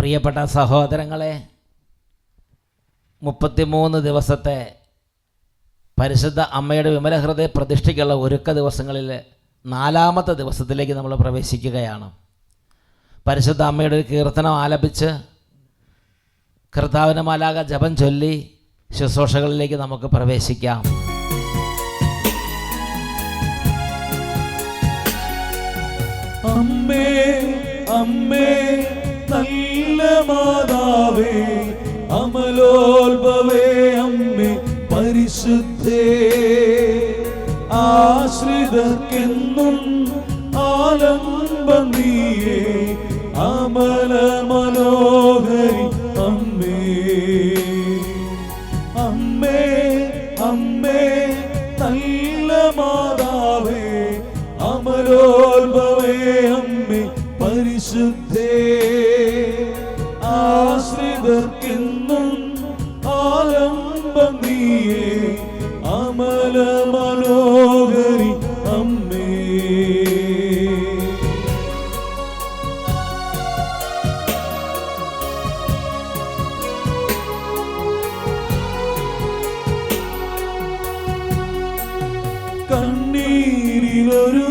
പ്രിയപ്പെട്ട സഹോദരങ്ങളെ, 33 ദിവസത്തെ പരിശുദ്ധ അമ്മയുടെ വിമലഹൃദയ പ്രതിഷ്ഠയ്ക്കുള്ള ഒരുക്ക ദിവസങ്ങളിൽ 4-ാമത്തെ ദിവസത്തിലേക്ക് നമ്മൾ പ്രവേശിക്കുകയാണ്. പരിശുദ്ധ അമ്മയുടെ ഒരു കീർത്തനം ആലപിച്ച് കർത്താവിൻ്റെ മാലാഖ ജപം ചൊല്ലി ശുശ്രൂഷകളിലേക്ക് നമുക്ക് പ്രവേശിക്കാം. അമ്മേ അമ്മേ നല്ല മാതാവേ, അമലോത്ഭവേ അമ്മേ പരിശുദ്ധേ, ആശ്രിതർക്കെന്നും ആലംബം നീയേ, അമല മനോഹരി അമ്മേ. അമ്മേ അമ്മേ നല്ല മാതാവേ, അമലോത്ഭവേ അമ്മേ പരിശുദ്ധേ, ആശ്രിതർക്കെന്നും ആലംബം നീയേ, അമല മനോഹരി അമ്മേ. കണ്ണീരിലൊരു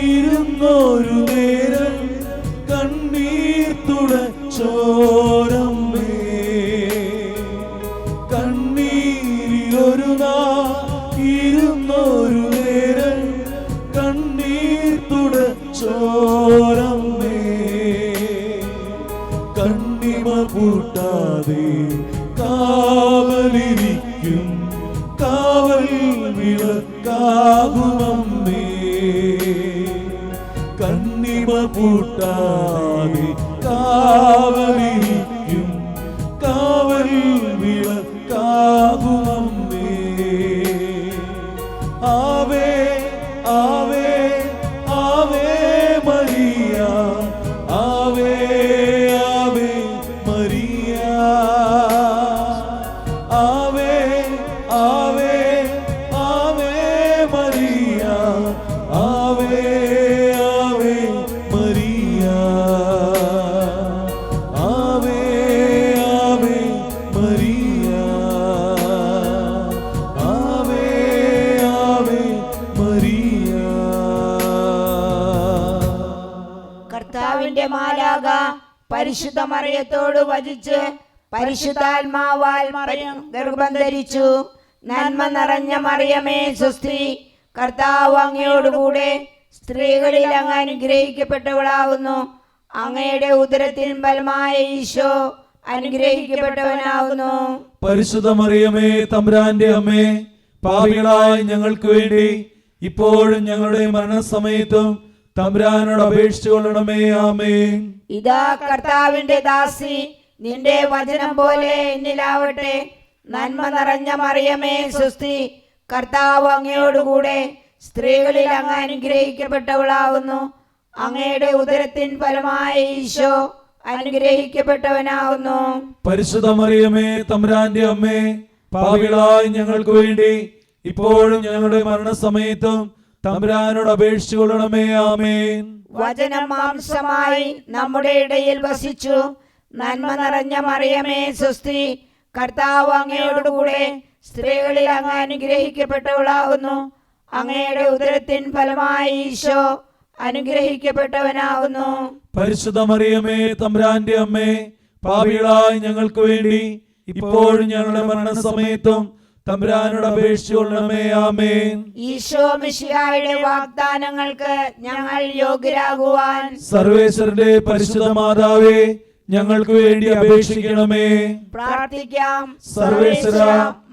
ഇരുന്നൊരു നേരം കണ്ണീർ തുടച്ചോരമ്മേ, കണ്ണീരിലൊരു ഇരുന്നൊരു നേരം കണ്ണീർ തുടച്ചോരമ്മേ, കണ്ണിമ പൂട്ടാതെ കാവലിരിക്കും കാവൽ വിളക്കാകുമമ്മേ, കണ്ണിമ പൂട്ടാതെ കാവലിരിക്കും കാവൽ വിളക്കാകുമമ്മേ. ആവേ ആവേ ആവേ മരിയ, ആവേ ആവേ മരിയ, ആവേ ആവേ ആവേ മരിയ, ആവേ ആവേ മരിയ, ആവേ ആവേ മരിയ, ആവേ ആവേ മരിയ. കർത്താവിന്റെ മാലാഖ പരിശുദ്ധ മറിയത്തോട് വചിച്ച് പരിശുദ്ധാത്മാവാൽ ഗർഭം ധരിച്ചു. നന്മ നിറഞ്ഞ മറിയമേ സ്വസ്തി, കർത്താവ് അങ്ങയോടുകൂടെ സ്ത്രീകളിൽ അങ്ങ് അനുഗ്രഹിക്കപ്പെട്ടവളാകുന്നു. അങ്ങയുടെ ഉദരത്തിൻ ഫലമായ ഈശോ അനുഗ്രഹിക്കപ്പെട്ടവനാകുന്നു. പരിശുദ്ധ മറിയമേ തമ്പുരാന്റെ അമ്മേ, പാപികളായ ഞങ്ങൾക്ക് വേണ്ടി ഇപ്പോഴും ഞങ്ങളുടെ മരണസമയത്തും തമ്പുരാനോട് അപേക്ഷിച്ചു കൊള്ളണമേ. ആമേൻ. ഇതാ കർത്താവിന്റെ ദാസി, നിന്റെ വചനം പോലെ എന്നിലാവട്ടെ. നന്മ നിറഞ്ഞ മറിയമേ സ്വസ്തി, കർത്താവ് അങ്ങയോടുകൂടെ സ്ത്രീകളിൽ അങ്ങ് അനുഗ്രഹിക്കപ്പെട്ടവളാകുന്നു. അങ്ങയുടെ ഉദരത്തിൻ ഫലമായ ഈശോ അനുഗ്രഹിക്കപ്പെട്ടവനാകുന്നു. പരിശുദ്ധ മറിയമേ തമ്പുരാന്റെ അമ്മേ, പാപികളായ ഞങ്ങൾക്ക് വേണ്ടി ഇപ്പോഴും ഞങ്ങളുടെ മരണസമയത്തും തമ്പുരാനോട് അപേക്ഷിച്ചു കൊള്ളണമേ. ആമേൻ. വചനം മാംസമായി നമ്മുടെ ഇടയിൽ വസിച്ചു. നന്മ നിറഞ്ഞ മറിയമേ സ്വസ്തി, കർത്താവ് അങ്ങയോടുകൂടെ സ്ത്രീകളിൽ അങ്ങ് അനുഗ്രഹിക്കപ്പെട്ടവളാകുന്നു. അങ്ങയുടെ ഉദരത്തിൻ ഫലമായ ഈശോ അനുഗ്രഹിക്കപ്പെട്ടവനാകുന്നു. പരിശുദ്ധ മറിയമേ തമ്പുരാന്റെ അമ്മേ, പാപികളായ ഞങ്ങൾക്ക് വേണ്ടി ഇപ്പോഴും ഞങ്ങളുടെ മരണസമയത്തും തമ്പുരാനോട് അപേക്ഷിച്ചു കൊള്ളണമേ. ആമേൻ. ഈശോ മിശിഹായുടെ വാഗ്ദാനങ്ങൾക്ക് ഞങ്ങൾ യോഗ്യരാകുവാൻ സർവേശ്വരന്റെ പരിശുദ്ധ മാതാവേ, ഞങ്ങൾക്ക് വേണ്ടി അപേക്ഷിക്കണമേ. പ്രാർത്ഥിക്കാം. സർവേശ്വര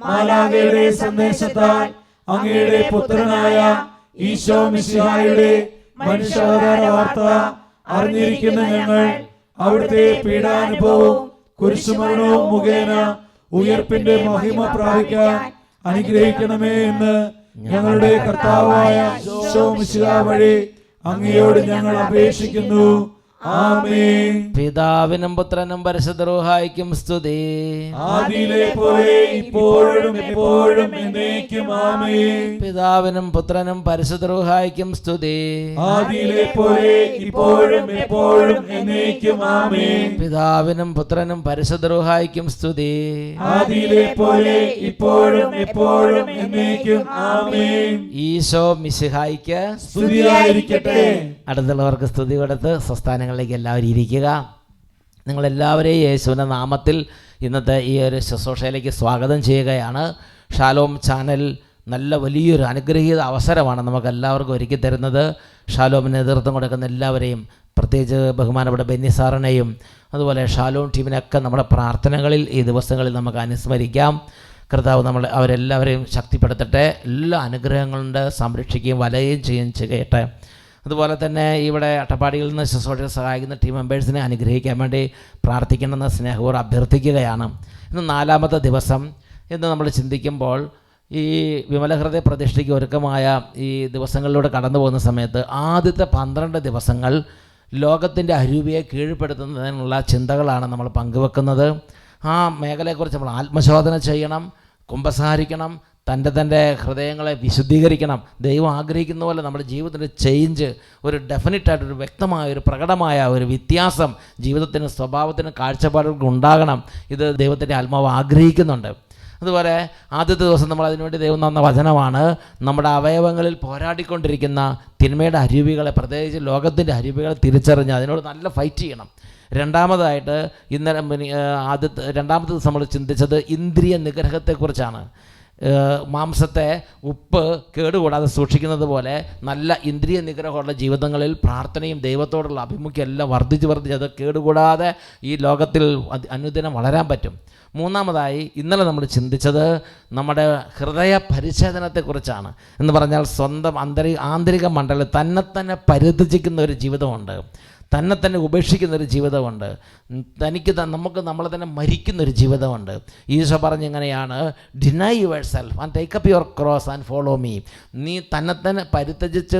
മാലാഖയുടെ സന്ദേശത്താൽ അങ്ങയുടെ പുത്രനായ ഈശോ മിശിഹായുടെ മനുഷ്യാവതാര വാർത്ത അറിഞ്ഞിരിക്കുന്ന ഞങ്ങൾ അവിടുത്തെ പീഡാനുഭവവും കുരിശുമരണവും മുഖേന ഉയർപ്പിന്റെ മഹിമ പ്രാപിക്കാൻ അനുഗ്രഹിക്കണമേ എന്ന് ഞങ്ങളുടെ കർത്താവായ ഈശോ മിശിഹാ വഴി അങ്ങയോട് ഞങ്ങൾ അപേക്ഷിക്കുന്നു. ആമേൻ. പിതാവിനും പുത്രനും പരിശുദ്ധ റൂഹായിക്കും സ്തുതി. ആദിയിലെ പോലെ ഇപ്പോഴും എപ്പോഴും എന്നേക്കും ആമേൻ. പിതാവിനും പുത്രനും പരിശുദ്ധ റൂഹായിക്കും സ്തുതി. ആദിയിലെ പോലെ ഇപ്പോഴും എപ്പോഴും എന്നേക്കും ആമേൻ. പിതാവിനും പുത്രനും പരിശുദ്ധ റൂഹായിക്കും സ്തുതി. ആദിയിലെ പോലെ ഇപ്പോഴും എപ്പോഴും എന്നേക്കും ആമേൻ. ഈശോ മിശിഹായിക്ക് സ്തുതിയായിരിക്കട്ടെ. അടുത്തുള്ളവർക്ക് സ്തുതി കൊടുത്ത് സ്വസ്ഥാനങ്ങളിലേക്ക് എല്ലാവരും ഇരിക്കുക. നിങ്ങളെല്ലാവരെയും യേശുവിൻ്റെ നാമത്തിൽ ഇന്നത്തെ ഈ ഒരു ശുശ്രൂഷയിലേക്ക് സ്വാഗതം ചെയ്യുകയാണ്. ഷാലോം ചാനൽ നല്ല വലിയൊരു അനുഗ്രഹീത അവസരമാണ് നമുക്ക് എല്ലാവർക്കും ഒരുക്കി തരുന്നത്. ഷാലോമിന് നേതൃത്വം കൊടുക്കുന്ന എല്ലാവരെയും, പ്രത്യേകിച്ച് ബഹുമാനപ്പെട്ട ബെന്നി സാറിനെയും അതുപോലെ ഷാലോം ടീമിനൊക്കെ നമ്മുടെ പ്രാർത്ഥനകളിൽ ഈ ദിവസങ്ങളിൽ നമുക്ക് അനുസ്മരിക്കാം. കർത്താവ് അവരെല്ലാവരെയും ശക്തിപ്പെടുത്തട്ടെ, എല്ലാ അനുഗ്രഹങ്ങളുണ്ട്, സംരക്ഷിക്കുകയും വലയുകയും ചെയ്യട്ടെ. അതുപോലെ തന്നെ ഇവിടെ അട്ടപ്പാടിയിൽ നിന്ന് ശുശ്രൂഷയെ സഹായിക്കുന്ന ടീം മെമ്പേഴ്സിനെ അനുഗ്രഹിക്കാൻ വേണ്ടി പ്രാർത്ഥിക്കണമെന്ന് സ്നേഹപൂർവ്വം അഭ്യർത്ഥിക്കുകയാണ്. ഇന്ന് 4-ാമത്തെ ദിവസം എന്ന് നമ്മൾ ചിന്തിക്കുമ്പോൾ ഈ വിമലഹൃദയ പ്രതിഷ്ഠയ്ക്ക് ഒരുക്കമായ ഈ ദിവസങ്ങളിലൂടെ കടന്നു പോകുന്ന സമയത്ത് ആദ്യത്തെ 12 ദിവസങ്ങൾ ലോകത്തിൻ്റെ അരൂപിയെ കീഴ്പ്പെടുത്തുന്നതിനുള്ള ചിന്തകളാണ് നമ്മൾ പങ്കുവെക്കുന്നത്. ആ മേഖലയെക്കുറിച്ച് നമ്മൾ ആത്മശോധന ചെയ്യണം, കുമ്പസാരിക്കണം, തൻ്റെ ഹൃദയങ്ങളെ വിശുദ്ധീകരിക്കണം. ദൈവം ആഗ്രഹിക്കുന്ന പോലെ നമ്മുടെ ജീവിതത്തിൻ്റെ ചേഞ്ച്, ഒരു ഡെഫിനറ്റായിട്ടൊരു വ്യക്തമായ ഒരു പ്രകടമായ ഒരു വ്യത്യാസം ജീവിതത്തിനും സ്വഭാവത്തിനും കാഴ്ചപ്പാടുകൾക്കും ഉണ്ടാകണം. ഇത് ദൈവത്തിൻ്റെ ആത്മാവ് ആഗ്രഹിക്കുന്നുണ്ട്. അതുപോലെ ആദ്യത്തെ ദിവസം നമ്മൾ അതിനുവേണ്ടി ദൈവം തന്ന വചനമാണ് നമ്മുടെ അവയവങ്ങളിൽ പോരാടിക്കൊണ്ടിരിക്കുന്ന തിന്മയുടെ അരൂപികളെ, പ്രത്യേകിച്ച് ലോകത്തിൻ്റെ അരൂപികളെ തിരിച്ചറിഞ്ഞ് അതിനോട് നല്ല ഫൈറ്റ് ചെയ്യണം. രണ്ടാമതായിട്ട് രണ്ടാമത്തെ ദിവസം നമ്മൾ ചിന്തിച്ചത് ഇന്ദ്രിയ നിഗ്രഹത്തെക്കുറിച്ചാണ്. മാംസത്തെ ഉപ്പ് കേടുകൂടാതെ സൂക്ഷിക്കുന്നത് പോലെ നല്ല ഇന്ദ്രിയ നിഗ്രഹമുള്ള ജീവിതങ്ങളിൽ പ്രാർത്ഥനയും ദൈവത്തോടുള്ള അഭിമുഖ്യം എല്ലാം വർദ്ധിച്ച് അത് കേടുകൂടാതെ ഈ ലോകത്തിൽ അനുദിനം വളരാൻ പറ്റും. മൂന്നാമതായി ഇന്നലെ നമ്മൾ ചിന്തിച്ചത് നമ്മുടെ ഹൃദയ പരിച്ഛേദനത്തെക്കുറിച്ചാണ്. എന്ന് പറഞ്ഞാൽ സ്വന്തം ആന്തരിക മണ്ഡലം തന്നെ പരിത്യജിക്കുന്ന ഒരു ജീവിതമുണ്ട്, തന്നെ ഉപേക്ഷിക്കുന്നൊരു ജീവിതമുണ്ട്, നമുക്ക് നമ്മളെ തന്നെ മരിക്കുന്നൊരു ജീവിതമുണ്ട്. ഈശോ പറഞ്ഞിങ്ങനെയാണ്, deny yourself and take up your cross and follow me. നീ തന്നെ പരിത്യജിച്ച്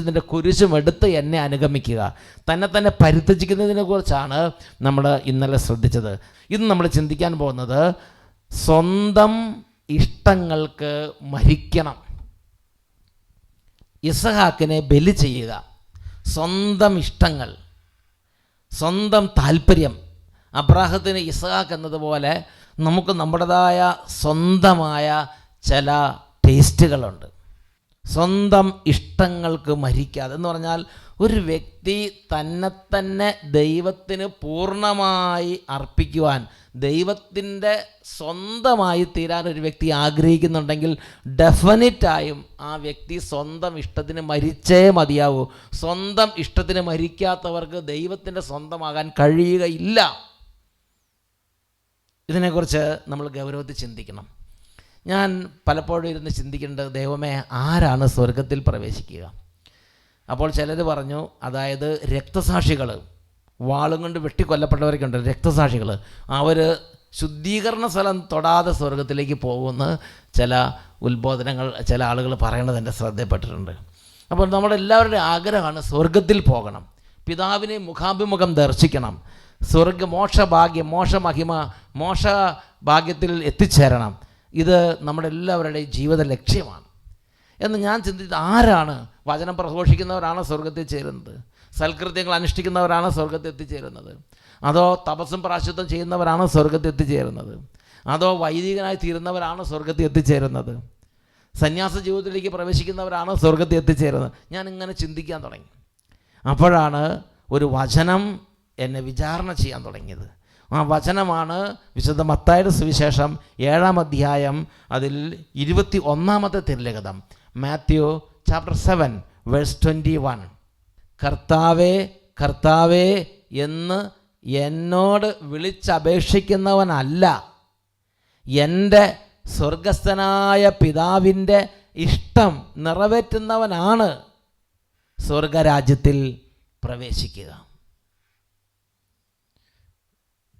നിന്റെ കുരിശും എടുത്ത് എന്നെ അനുഗമിക്കുക. തന്നെ പരിത്യജിക്കുന്നതിനെ കുറിച്ചാണ് നമ്മൾ ഇന്നലെ ശ്രദ്ധിച്ചത്. ഇന്ന് നമ്മൾ ചിന്തിക്കാൻ പോകുന്നത് സ്വന്തം ഇഷ്ടങ്ങൾക്ക് മരിക്കണം. ഇസഹാക്കിനെ ബലി ചെയ്യുക. സ്വന്തം ഇഷ്ടങ്ങൾ, സ്വന്തം താല്പര്യം. അബ്രാഹത്തിന് ഇസഹാക്ക് എന്നതുപോലെ നമുക്ക് നമ്മുടേതായ സ്വന്തമായ ചില ടേസ്റ്റുകളുണ്ട്. സ്വന്തം ഇഷ്ടങ്ങൾക്ക് മരിക്കാതെ എന്ന് പറഞ്ഞാൽ ഒരു വ്യക്തി തന്നെ ദൈവത്തിന് പൂർണ്ണമായി അർപ്പിക്കുവാൻ, ദൈവത്തിൻ്റെ സ്വന്തമായി തീരാൻ ഒരു വ്യക്തി ആഗ്രഹിക്കുന്നുണ്ടെങ്കിൽ ഡെഫിനറ്റായും ആ വ്യക്തി സ്വന്തം ഇഷ്ടത്തിന് മരിച്ചേ മതിയാവൂ. സ്വന്തം ഇഷ്ടത്തിന് മരിക്കാത്തവർക്ക് ദൈവത്തിൻ്റെ സ്വന്തമാകാൻ കഴിയുകയില്ല. ഇതിനെക്കുറിച്ച് നമ്മൾ ഗൗരവത്തിൽ ചിന്തിക്കണം. ഞാൻ പലപ്പോഴും ഇരുന്ന് ചിന്തിക്കേണ്ടത്, ദൈവമേ, ആരാണ് സ്വർഗത്തിൽ പ്രവേശിക്കുക? അപ്പോൾ ചിലർ പറഞ്ഞു, അതായത് രക്തസാക്ഷികൾ, വാളും കൊണ്ട് വെട്ടിക്കൊല്ലപ്പെട്ടവരൊക്കെയുണ്ട്, രക്തസാക്ഷികൾ, അവർ ശുദ്ധീകരണ സ്ഥലം തൊടാതെ സ്വർഗത്തിലേക്ക് പോകുമെന്ന് ചില ഉത്ബോധനങ്ങൾ ചില ആളുകൾ പറയണത് എൻ്റെ ശ്രദ്ധയിൽപ്പെട്ടിട്ടുണ്ട്. അപ്പോൾ നമ്മുടെ എല്ലാവരുടെയും ആഗ്രഹമാണ് സ്വർഗത്തിൽ പോകണം, പിതാവിനെ മുഖാഭിമുഖം ദർശിക്കണം, മോക്ഷഭാഗ്യം, മോക്ഷമഹിമ, മോക്ഷഭാഗ്യത്തിൽ എത്തിച്ചേരണം. ഇത് നമ്മുടെ എല്ലാവരുടെയും ജീവിത ലക്ഷ്യമാണ് എന്ന് ഞാൻ ചിന്തിച്ചത്. ആരാണ്? വചനം പ്രഘോഷിക്കുന്നവരാണ് സ്വർഗത്തിൽ ചേരുന്നത്, സൽകൃത്യങ്ങൾ അനുഷ്ഠിക്കുന്നവരാണ് സ്വർഗത്തിൽ എത്തിച്ചേരുന്നത്, അതോ തപസ്സും പ്രായശ്ചിത്തം ചെയ്യുന്നവരാണ് സ്വർഗത്തിൽ എത്തിച്ചേരുന്നത്, അതോ വൈദികനായി തീരുന്നവരാണ് സ്വർഗത്തിൽ എത്തിച്ചേരുന്നത്, സന്യാസ ജീവിതത്തിലേക്ക് പ്രവേശിക്കുന്നവരാണ് സ്വർഗത്തിൽ എത്തിച്ചേരുന്നത്? ഞാൻ ഇങ്ങനെ ചിന്തിക്കാൻ തുടങ്ങി. അപ്പോഴാണ് ഒരു വചനം എന്നെ വിചാരണ ചെയ്യാൻ തുടങ്ങിയത്. ആ വചനമാണ് വിശുദ്ധ മത്തായിയുടെ സുവിശേഷം 7-ാം അധ്യായം, അതിൽ 21-ാമത്തെ തിരുലിഖിതം, മാത്യു ചാപ്റ്റർ 7 വേഴ്സ് 21. കർത്താവേ കർത്താവേ എന്ന് എന്നോട് വിളിച്ചപേക്ഷിക്കുന്നവനല്ല, എൻ്റെ സ്വർഗസ്ഥനായ പിതാവിൻ്റെ ഇഷ്ടം നിറവേറ്റുന്നവനാണ് സ്വർഗരാജ്യത്തിൽ പ്രവേശിക്കുക.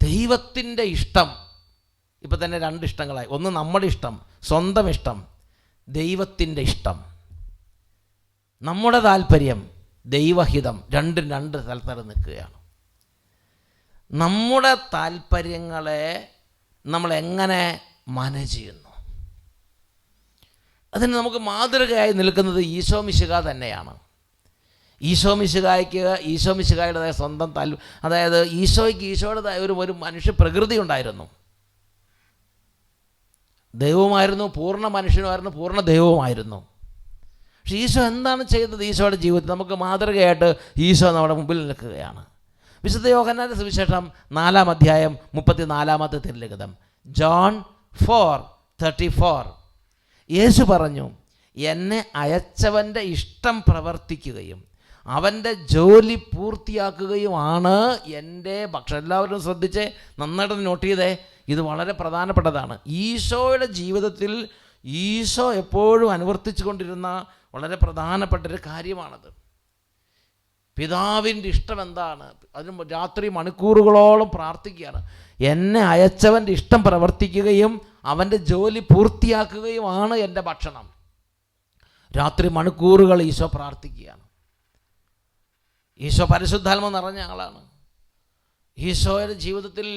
ദൈവത്തിൻ്റെ ഇഷ്ടം. ഇപ്പം തന്നെ 2 ഇഷ്ടങ്ങളായി. ഒന്ന് നമ്മുടെ ഇഷ്ടം, സ്വന്തം ഇഷ്ടം, ദൈവത്തിൻ്റെ ഇഷ്ടം. നമ്മുടെ താല്പര്യം, ദൈവഹിതം രണ്ടും രണ്ട് സ്ഥലത്ത് നിൽക്കുകയാണ്. നമ്മുടെ താല്പര്യങ്ങളെ നമ്മൾ എങ്ങനെ മാനേജ് ചെയ്യുന്നു? അതിന് നമുക്ക് മാതൃകയായി നിൽക്കുന്നത് ഈശോ മിശിഹ തന്നെയാണ്. ഈശോ മിശിഹായുടേതായ സ്വന്തം അതായത് ഈശോയ്ക്ക് ഈശോയുടേതായ ഒരു മനുഷ്യ പ്രകൃതി ഉണ്ടായിരുന്നു. ദൈവമായിരുന്നു, പൂർണ്ണ മനുഷ്യനുമായിരുന്നു, പൂർണ്ണ ദൈവവുമായിരുന്നു. പക്ഷേ ഈശോ എന്താണ് ചെയ്തത്? ഈശോയുടെ ജീവിതത്തിൽ നമുക്ക് മാതൃകയായിട്ട് ഈശോ നമ്മുടെ മുമ്പിൽ നിൽക്കുകയാണ്. വിശുദ്ധ യോഹന്നാന്റെ സുവിശേഷം 4-ാം അധ്യായം 34-ാമത്തെ തിരുലിഖിതം, ജോൺ 4:34. യേശു പറഞ്ഞു, എന്നെ അയച്ചവൻ്റെ ഇഷ്ടം പ്രവർത്തിക്കുകയും അവൻ്റെ ജോലി പൂർത്തിയാക്കുകയുമാണ് എൻ്റെ ഭക്ഷണം. എല്ലാവരും ശ്രദ്ധിച്ച് നന്നായിട്ട് നോട്ട് ചെയ്തേ, ഇത് വളരെ പ്രധാനപ്പെട്ടതാണ്. ഈശോയുടെ ജീവിതത്തിൽ ഈശോ എപ്പോഴും അനുവർത്തിച്ചു കൊണ്ടിരുന്ന വളരെ പ്രധാനപ്പെട്ടൊരു കാര്യമാണത്. പിതാവിൻ്റെ ഇഷ്ടം എന്താണ്? അതിന് രാത്രി മണിക്കൂറുകളോളം പ്രാർത്ഥിക്കുകയാണ്. എന്നെ അയച്ചവൻ്റെ ഇഷ്ടം പ്രവർത്തിക്കുകയും അവൻ്റെ ജോലി പൂർത്തിയാക്കുകയുമാണ് എൻ്റെ ഭക്ഷണം. രാത്രി മണിക്കൂറുകൾ ഈശോ പ്രാർത്ഥിക്കുകയാണ്. ഈശോ പരിശുദ്ധാത്മ നിറഞ്ഞ ആളാണ്. ഈശോയുടെ ജീവിതത്തിൽ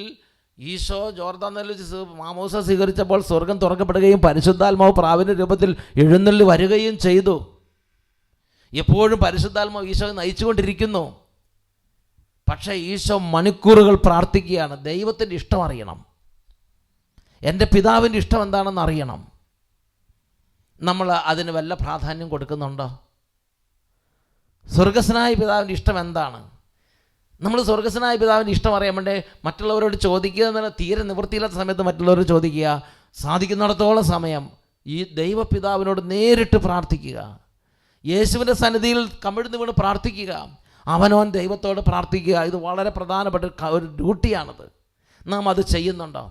ഈശോ ജോർദാൻ നദിയിൽ മാമോസ സ്വീകരിച്ചപ്പോൾ സ്വർഗം തുറക്കപ്പെടുകയും പരിശുദ്ധാത്മാവ് പ്രാവിൻ്റെ രൂപത്തിൽ എഴുന്നള്ളി വരികയും ചെയ്തു. എപ്പോഴും പരിശുദ്ധാത്മാവ് ഈശോയെ നയിച്ചുകൊണ്ടിരിക്കുന്നു. പക്ഷേ ഈശോ മണിക്കൂറുകൾ പ്രാർത്ഥിക്കുകയാണ്. ദൈവത്തിൻ്റെ ഇഷ്ടം അറിയണം, എൻ്റെ പിതാവിൻ്റെ ഇഷ്ടം എന്താണെന്ന് അറിയണം. നമ്മൾ അതിന് വല്ല പ്രാധാന്യം കൊടുക്കുന്നുണ്ടോ? സ്വർഗസ്വനായ പിതാവിൻ്റെ ഇഷ്ടം എന്താണ്? നമ്മൾ സ്വർഗസ്വനായ പിതാവിൻ്റെ ഇഷ്ടം അറിയാൻ വേണ്ടി മറ്റുള്ളവരോട് ചോദിക്കുക എന്നുള്ള തീരെ നിവൃത്തിയില്ലാത്ത സമയത്ത് മറ്റുള്ളവരോട് ചോദിക്കുക. സാധിക്കുന്നിടത്തോളം സമയം ഈ ദൈവപിതാവിനോട് നേരിട്ട് പ്രാർത്ഥിക്കുക. യേശുവിൻ്റെ സന്നിധിയിൽ കമിഴ്ന്ന് വീണ് പ്രാർത്ഥിക്കുക. അവനവൻ ദൈവത്തോട് പ്രാർത്ഥിക്കുക. ഇത് വളരെ പ്രധാനപ്പെട്ട ഒരു ഡ്യൂട്ടിയാണത്. നാം അത് ചെയ്യുന്നുണ്ടോ?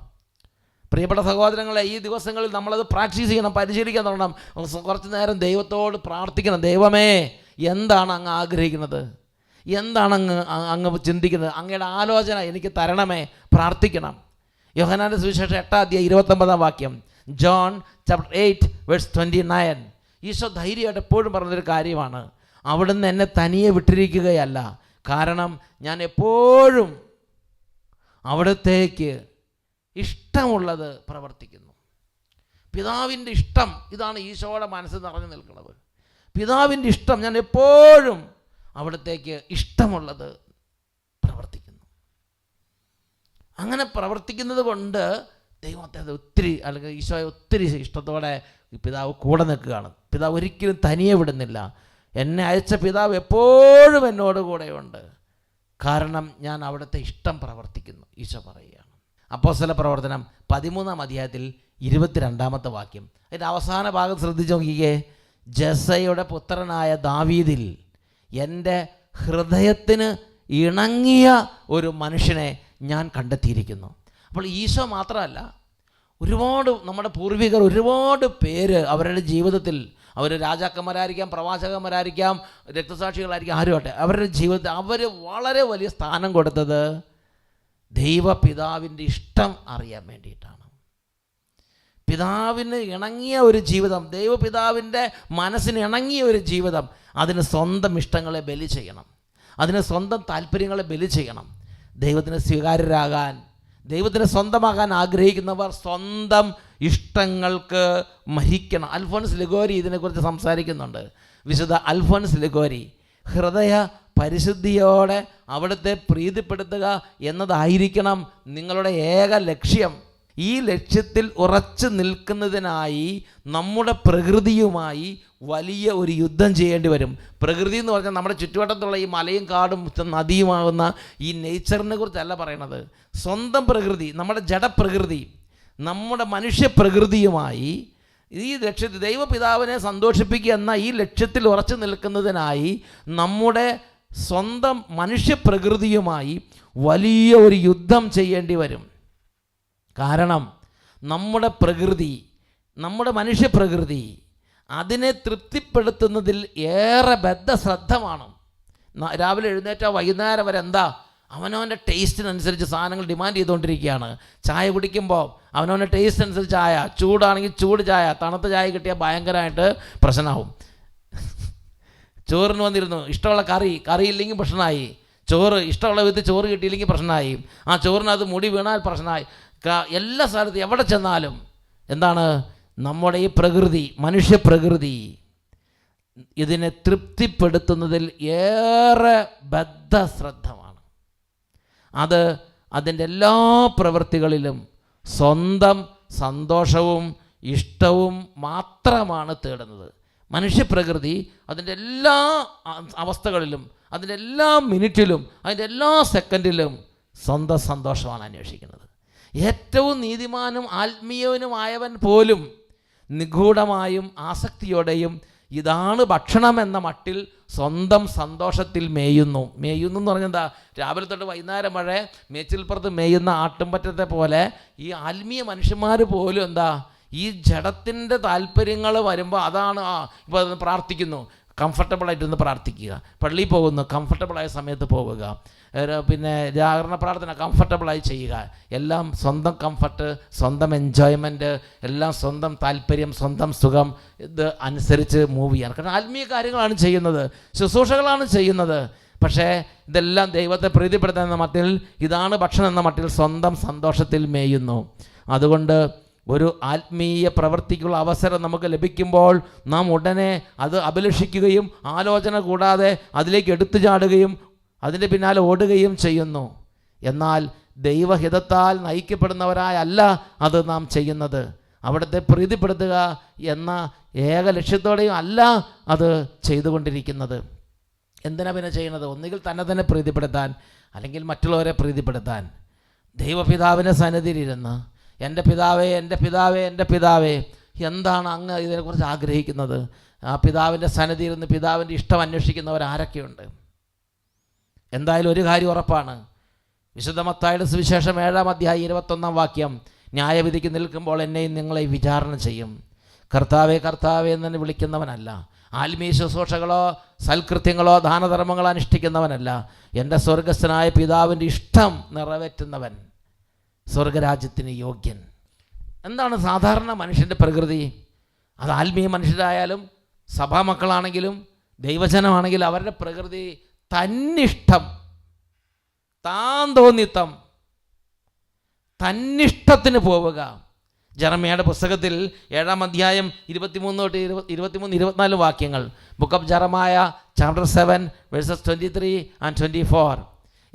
പ്രിയപ്പെട്ട സഹോദരങ്ങളെ, ഈ ദിവസങ്ങളിൽ നമ്മളത് പ്രാക്ടീസ് ചെയ്യണം, പരിശീലിക്കാൻ തുടങ്ങണം. കുറച്ച് നേരം ദൈവത്തോട് പ്രാർത്ഥിക്കണം. ദൈവമേ, എന്താണ് അങ്ങ് ആഗ്രഹിക്കുന്നത്? എന്താണ് അങ്ങ് ചിന്തിക്കുന്നത്? അങ്ങയുടെ ആലോചന എനിക്ക് തരണമേ. പ്രാർത്ഥിക്കണം. യോഹന്നാന്റെ സുവിശേഷം 8-ാം അധ്യായം 29-ാം വാക്യം, ജോൺ ചാപ്റ്റർ 8:29. ഈശോ ധൈര്യമായിട്ട് എപ്പോഴും പറഞ്ഞൊരു കാര്യമാണ്, അവിടുന്ന് എന്നെ തനിയെ വിട്ടിരിക്കുകയല്ല, കാരണം ഞാൻ എപ്പോഴും അവിടത്തേക്ക് ഇഷ്ടമുള്ളത് പ്രവർത്തിക്കുന്നു. പിതാവിൻ്റെ ഇഷ്ടം, ഇതാണ് ഈശോയുടെ മനസ്സ് നിറഞ്ഞു നിൽക്കുന്നത്. പിതാവിൻ്റെ ഇഷ്ടം, ഞാൻ എപ്പോഴും അവിടത്തേക്ക് ഇഷ്ടമുള്ളത് പ്രവർത്തിക്കുന്നു. അങ്ങനെ പ്രവർത്തിക്കുന്നത് കൊണ്ട് ദൈവത്തെ ഒത്തിരി, അല്ലെങ്കിൽ ഈശോയെ ഒത്തിരി ഇഷ്ടത്തോടെ പിതാവ് കൂടെ നിൽക്കുകയാണ്. പിതാവ് ഒരിക്കലും തനിയെ വിടുന്നില്ല. എന്നെ അയച്ച പിതാവ് എപ്പോഴും എന്നോട് കൂടെയുണ്ട്, കാരണം ഞാൻ അവിടുത്തെ ഇഷ്ടം പ്രവർത്തിക്കുന്നു. ഈശോ പറയുകയാണ്. അപ്പോസ്തല പ്രവർത്തനം 13-ാം അധ്യായത്തിൽ 22-ാമത്തെ വാക്യം, അതിൻ്റെ അവസാന ഭാഗം ശ്രദ്ധിച്ച് നോക്കിക്കേ. ജസ്സയുടെ പുത്രനായ ദാവീദിൽ എൻ്റെ ഹൃദയത്തിന് ഇണങ്ങിയ ഒരു മനുഷ്യനെ ഞാൻ കണ്ടെത്തിയിരിക്കുന്നു. അപ്പോൾ ഈശോ മാത്രമല്ല, ഒരുപാട് നമ്മുടെ പൂർവികർ, ഒരുപാട് പേര് അവരുടെ ജീവിതത്തിൽ, അവർ രാജാക്കന്മാരായിരിക്കാം, പ്രവാചകന്മാരായിരിക്കാം, രക്തസാക്ഷികളായിരിക്കാം, ആരുമാട്ടെ, അവരുടെ ജീവിതത്തിൽ അവർ വളരെ വലിയ സ്ഥാനം കൊടുത്തത് ദൈവപിതാവിൻ്റെ ഇഷ്ടം അറിയാൻ വേണ്ടിയിട്ടാണ്. പിതാവിന് ഇണങ്ങിയ ഒരു ജീവിതം, ദൈവപിതാവിൻ്റെ മനസ്സിന് ഇണങ്ങിയ ഒരു ജീവിതം, അതിന് സ്വന്തം ഇഷ്ടങ്ങളെ ബലി ചെയ്യണം, അതിന് സ്വന്തം താല്പര്യങ്ങളെ ബലി ചെയ്യണം. ദൈവത്തിന് സ്വീകാര്യരാകാൻ, ദൈവത്തിന് സ്വന്തമാകാൻ ആഗ്രഹിക്കുന്നവർ സ്വന്തം ഇഷ്ടങ്ങൾക്ക് മരിക്കണം. അൽഫോൻസ് ലിഗോരി ഇതിനെക്കുറിച്ച് സംസാരിക്കുന്നുണ്ട്. വിശുദ്ധ അൽഫോൻസ് ലിഗോരി, ഹൃദയ പരിശുദ്ധിയോടെ അവിടുത്തെ പ്രീതിപ്പെടുത്തുക എന്നതായിരിക്കണം നിങ്ങളുടെ ഏക ലക്ഷ്യം. ഈ ലക്ഷ്യത്തിൽ ഉറച്ചു നിൽക്കുന്നതിനായി നമ്മുടെ പ്രകൃതിയുമായി വലിയ ഒരു യുദ്ധം ചെയ്യേണ്ടി വരും. പ്രകൃതി എന്ന് പറഞ്ഞാൽ നമ്മുടെ ചുറ്റുവട്ടത്തുള്ള ഈ മലയും കാടും നദിയുമാകുന്ന ഈ നേച്ചറിനെ കുറിച്ചല്ല പറയണത്. സ്വന്തം പ്രകൃതി, നമ്മുടെ ജഡപ്രകൃതി, നമ്മുടെ മനുഷ്യപ്രകൃതിയുമായി ഈ ലക്ഷ്യത്തിൽ, ദൈവപിതാവിനെ സന്തോഷിപ്പിക്കുക എന്ന ഈ ലക്ഷ്യത്തിൽ ഉറച്ചു നിൽക്കുന്നതിനായി നമ്മുടെ സ്വന്തം മനുഷ്യപ്രകൃതിയുമായി വലിയ ഒരു യുദ്ധം ചെയ്യേണ്ടി വരും. കാരണം നമ്മുടെ പ്രകൃതി, നമ്മുടെ മനുഷ്യപ്രകൃതി, അതിനെ തൃപ്തിപ്പെടുത്തുന്നതിൽ ഏറെ ബദ്ധശ്രദ്ധമാണ്. രാവിലെ എഴുന്നേറ്റാൽ വൈകുന്നേരം വരെ എന്താ, അവനവൻ്റെ ടേസ്റ്റിനനുസരിച്ച് സാധനങ്ങൾ ഡിമാൻഡ് ചെയ്തുകൊണ്ടിരിക്കുകയാണ്. ചായ കുടിക്കുമ്പോൾ അവനവൻ്റെ ടേസ്റ്റ് അനുസരിച്ച് ചായ, ചൂടാണെങ്കിൽ ചൂട് ചായ, തണുത്ത ചായ കിട്ടിയാൽ ഭയങ്കരമായിട്ട് പ്രശ്നമാവും. ചോറിന് വന്നിരുന്നു, ഇഷ്ടമുള്ള കറിയില്ലെങ്കിൽ പ്രശ്നമായി, ഇഷ്ടമുള്ള വിധത്തിൽ ചോറ് കിട്ടിയില്ലെങ്കിൽ പ്രശ്നമായി, ആ ചോറിനകത്ത് മുടി വീണാൽ പ്രശ്നമായി. എല്ലാ സ്ഥലത്തും എവിടെ ചെന്നാലും എന്താണ്, നമ്മുടെ ഈ പ്രകൃതി, മനുഷ്യപ്രകൃതി ഇതിനെ തൃപ്തിപ്പെടുത്തുന്നതിൽ ഏറെ ബദ്ധശ്രദ്ധമാണ്. അതിൻ്റെ എല്ലാ പ്രവൃത്തികളിലും സ്വന്തം സന്തോഷവും ഇഷ്ടവും മാത്രമാണ് തേടുന്നത്. മനുഷ്യപ്രകൃതി അതിൻ്റെ എല്ലാ അവസ്ഥകളിലും, അതിൻ്റെ എല്ലാ മിനിറ്റിലും, അതിൻ്റെ എല്ലാ സെക്കൻഡിലും സ്വന്തം സന്തോഷമാണ് അന്വേഷിക്കുന്നത്. ഏറ്റവും നീതിമാനും ആത്മീയവനുമായവൻ പോലും നിഗൂഢമായും ആസക്തിയോടെയും ഇതാണ് ഭക്ഷണം എന്ന മട്ടിൽ സ്വന്തം സന്തോഷത്തിൽ മേയുന്നു എന്ന് പറഞ്ഞാൽ എന്താ, രാവിലെ തൊട്ട് വൈകുന്നേരം വരെ മേച്ചിൽപ്പുറത്ത് മേയുന്ന ആട്ടുംപറ്റത്തെ പോലെ ഈ ആത്മീയ മനുഷ്യന്മാർ പോലും എന്താ, ഈ ജഡത്തിൻ്റെ താല്പര്യങ്ങൾ വരുമ്പോൾ അതാണ്. ഇപ്പോൾ പ്രാർത്ഥിക്കുന്നു, കംഫർട്ടബിളായിട്ടൊന്ന് പ്രാർത്ഥിക്കുക. പള്ളിയിൽ പോകുന്നു, കംഫർട്ടബിളായ സമയത്ത് പോവുക. പിന്നെ ജാഗരണ പ്രാർത്ഥന കംഫർട്ടബിളായി ചെയ്യുക. എല്ലാം സ്വന്തം കംഫർട്ട്, സ്വന്തം എൻജോയ്മെൻറ്റ്, എല്ലാം സ്വന്തം താല്പര്യം, സ്വന്തം സുഖം, ഇത് അനുസരിച്ച് മൂവ് ചെയ്യാൻ. കാരണം ആത്മീയ കാര്യങ്ങളാണ് ചെയ്യുന്നത്, ശുശ്രൂഷകളാണ് ചെയ്യുന്നത്. പക്ഷേ ഇതെല്ലാം ദൈവത്തെ പ്രീതിപ്പെടുത്തുന്ന മട്ടിൽ, ഇതാണ് ഭക്ഷണം എന്ന മട്ടിൽ സ്വന്തം സന്തോഷത്തിൽ മേയുന്നു. അതുകൊണ്ട് ഒരു ആത്മീയ പ്രവൃത്തിക്കുള്ള അവസരം നമുക്ക് ലഭിക്കുമ്പോൾ നാം ഉടനെ അത് അഭിലഷിക്കുകയും ആലോചന കൂടാതെ അതിലേക്ക് എടുത്തു ചാടുകയും അതിൻ്റെ പിന്നാലെ ഓടുകയും ചെയ്യുന്നു. എന്നാൽ ദൈവഹിതത്താൽ നയിക്കപ്പെടുന്നവരായല്ല അത് നാം ചെയ്യുന്നത്. അവിടുത്തെ പ്രീതിപ്പെടുത്തുക എന്ന ഏക ലക്ഷ്യത്തോടെയും അല്ല അത് ചെയ്തുകൊണ്ടിരിക്കുന്നത്. എന്തിനാ പിന്നെ ചെയ്യുന്നത്? ഒന്നുകിൽ തന്നെ പ്രീതിപ്പെടുത്താൻ, അല്ലെങ്കിൽ മറ്റുള്ളവരെ പ്രീതിപ്പെടുത്താൻ. ദൈവപിതാവിൻ്റെ സന്നിധിയിലിരുന്ന് എൻ്റെ പിതാവേ, എൻ്റെ പിതാവേ, എൻ്റെ പിതാവേ, എന്താണ് അങ്ങ് ഇതിനെക്കുറിച്ച് ആഗ്രഹിക്കുന്നത്? ആ പിതാവിൻ്റെ സന്നിധിയിൽ നിന്ന് പിതാവിൻ്റെ ഇഷ്ടം അന്വേഷിക്കുന്നവരാരൊക്കെയുണ്ട്? എന്തായാലും ഒരു കാര്യം ഉറപ്പാണ്. വിശുദ്ധ മത്തായിയുടെ സുവിശേഷം 7-ാം അധ്യായം 21-ാം വാക്യം, ന്യായവിധിക്ക് നിൽക്കുമ്പോൾ എന്നെയും നിങ്ങളെ വിചാരണ ചെയ്യും. കർത്താവേ കർത്താവേ എന്ന് വിളിക്കുന്നവനല്ല, ആത്മീയ ശുശ്രൂഷകളോ സൽകൃത്യങ്ങളോ ദാനധർമ്മങ്ങളോ അനുഷ്ഠിക്കുന്നവനല്ല, എൻ്റെ സ്വർഗസ്ഥനായ പിതാവിൻ്റെ ഇഷ്ടം നിറവേറ്റുന്നവൻ സ്വർഗരാജ്യത്തിന് യോഗ്യൻ. എന്താണ് സാധാരണ മനുഷ്യൻ്റെ പ്രകൃതി? അത് ആത്മീയ മനുഷ്യരായാലും സഭാമക്കളാണെങ്കിലും ദൈവജനമാണെങ്കിലും അവരുടെ പ്രകൃതി തന്നിഷ്ടം, താൻ തോന്നിത്തം, തന്നിഷ്ടത്തിന് പോവുക. ജെറമ്യായുടെ പുസ്തകത്തിൽ 7-ാം അധ്യായം 23-24 വാക്യങ്ങൾ, book of ജെറമായ chapter 7 versus 23 and 24.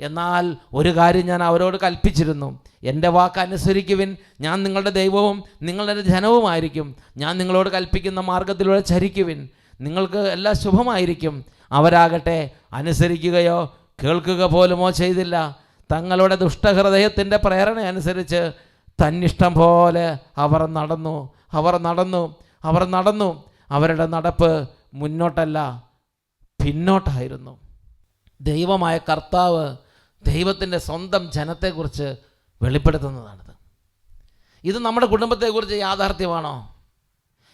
എന്നാൽ ഒരു കാര്യം ഞാൻ അവരോട് കൽപ്പിച്ചിരുന്നു, എൻ്റെ വാക്ക് അനുസരിക്കുവിൻ, ഞാൻ നിങ്ങളുടെ ദൈവവും നിങ്ങളുടെ ജനവുമായിരിക്കും. ഞാൻ നിങ്ങളോട് കൽപ്പിക്കുന്ന മാർഗത്തിലൂടെ ചരിക്കുവിൻ, നിങ്ങൾക്ക് എല്ലാം ശുഭമായിരിക്കും. അവരാകട്ടെ അനുസരിക്കുകയോ കേൾക്കുക പോലുമോ ചെയ്തില്ല. തങ്ങളുടെ ദുഷ്ടഹൃദയത്തിൻ്റെ പ്രേരണ അനുസരിച്ച് തന്നിഷ്ടം പോലെ അവർ നടന്നു. അവരുടെ നടപ്പ് മുന്നോട്ടല്ല പിന്നോട്ടായിരുന്നു. ദൈവമായ കർത്താവ് ദൈവത്തിൻ്റെ സ്വന്തം ജനത്തെക്കുറിച്ച് വെളിപ്പെടുത്തുന്നതാണിത്. ഇത് നമ്മുടെ കുടുംബത്തെക്കുറിച്ച് യാഥാർത്ഥ്യമാണോ?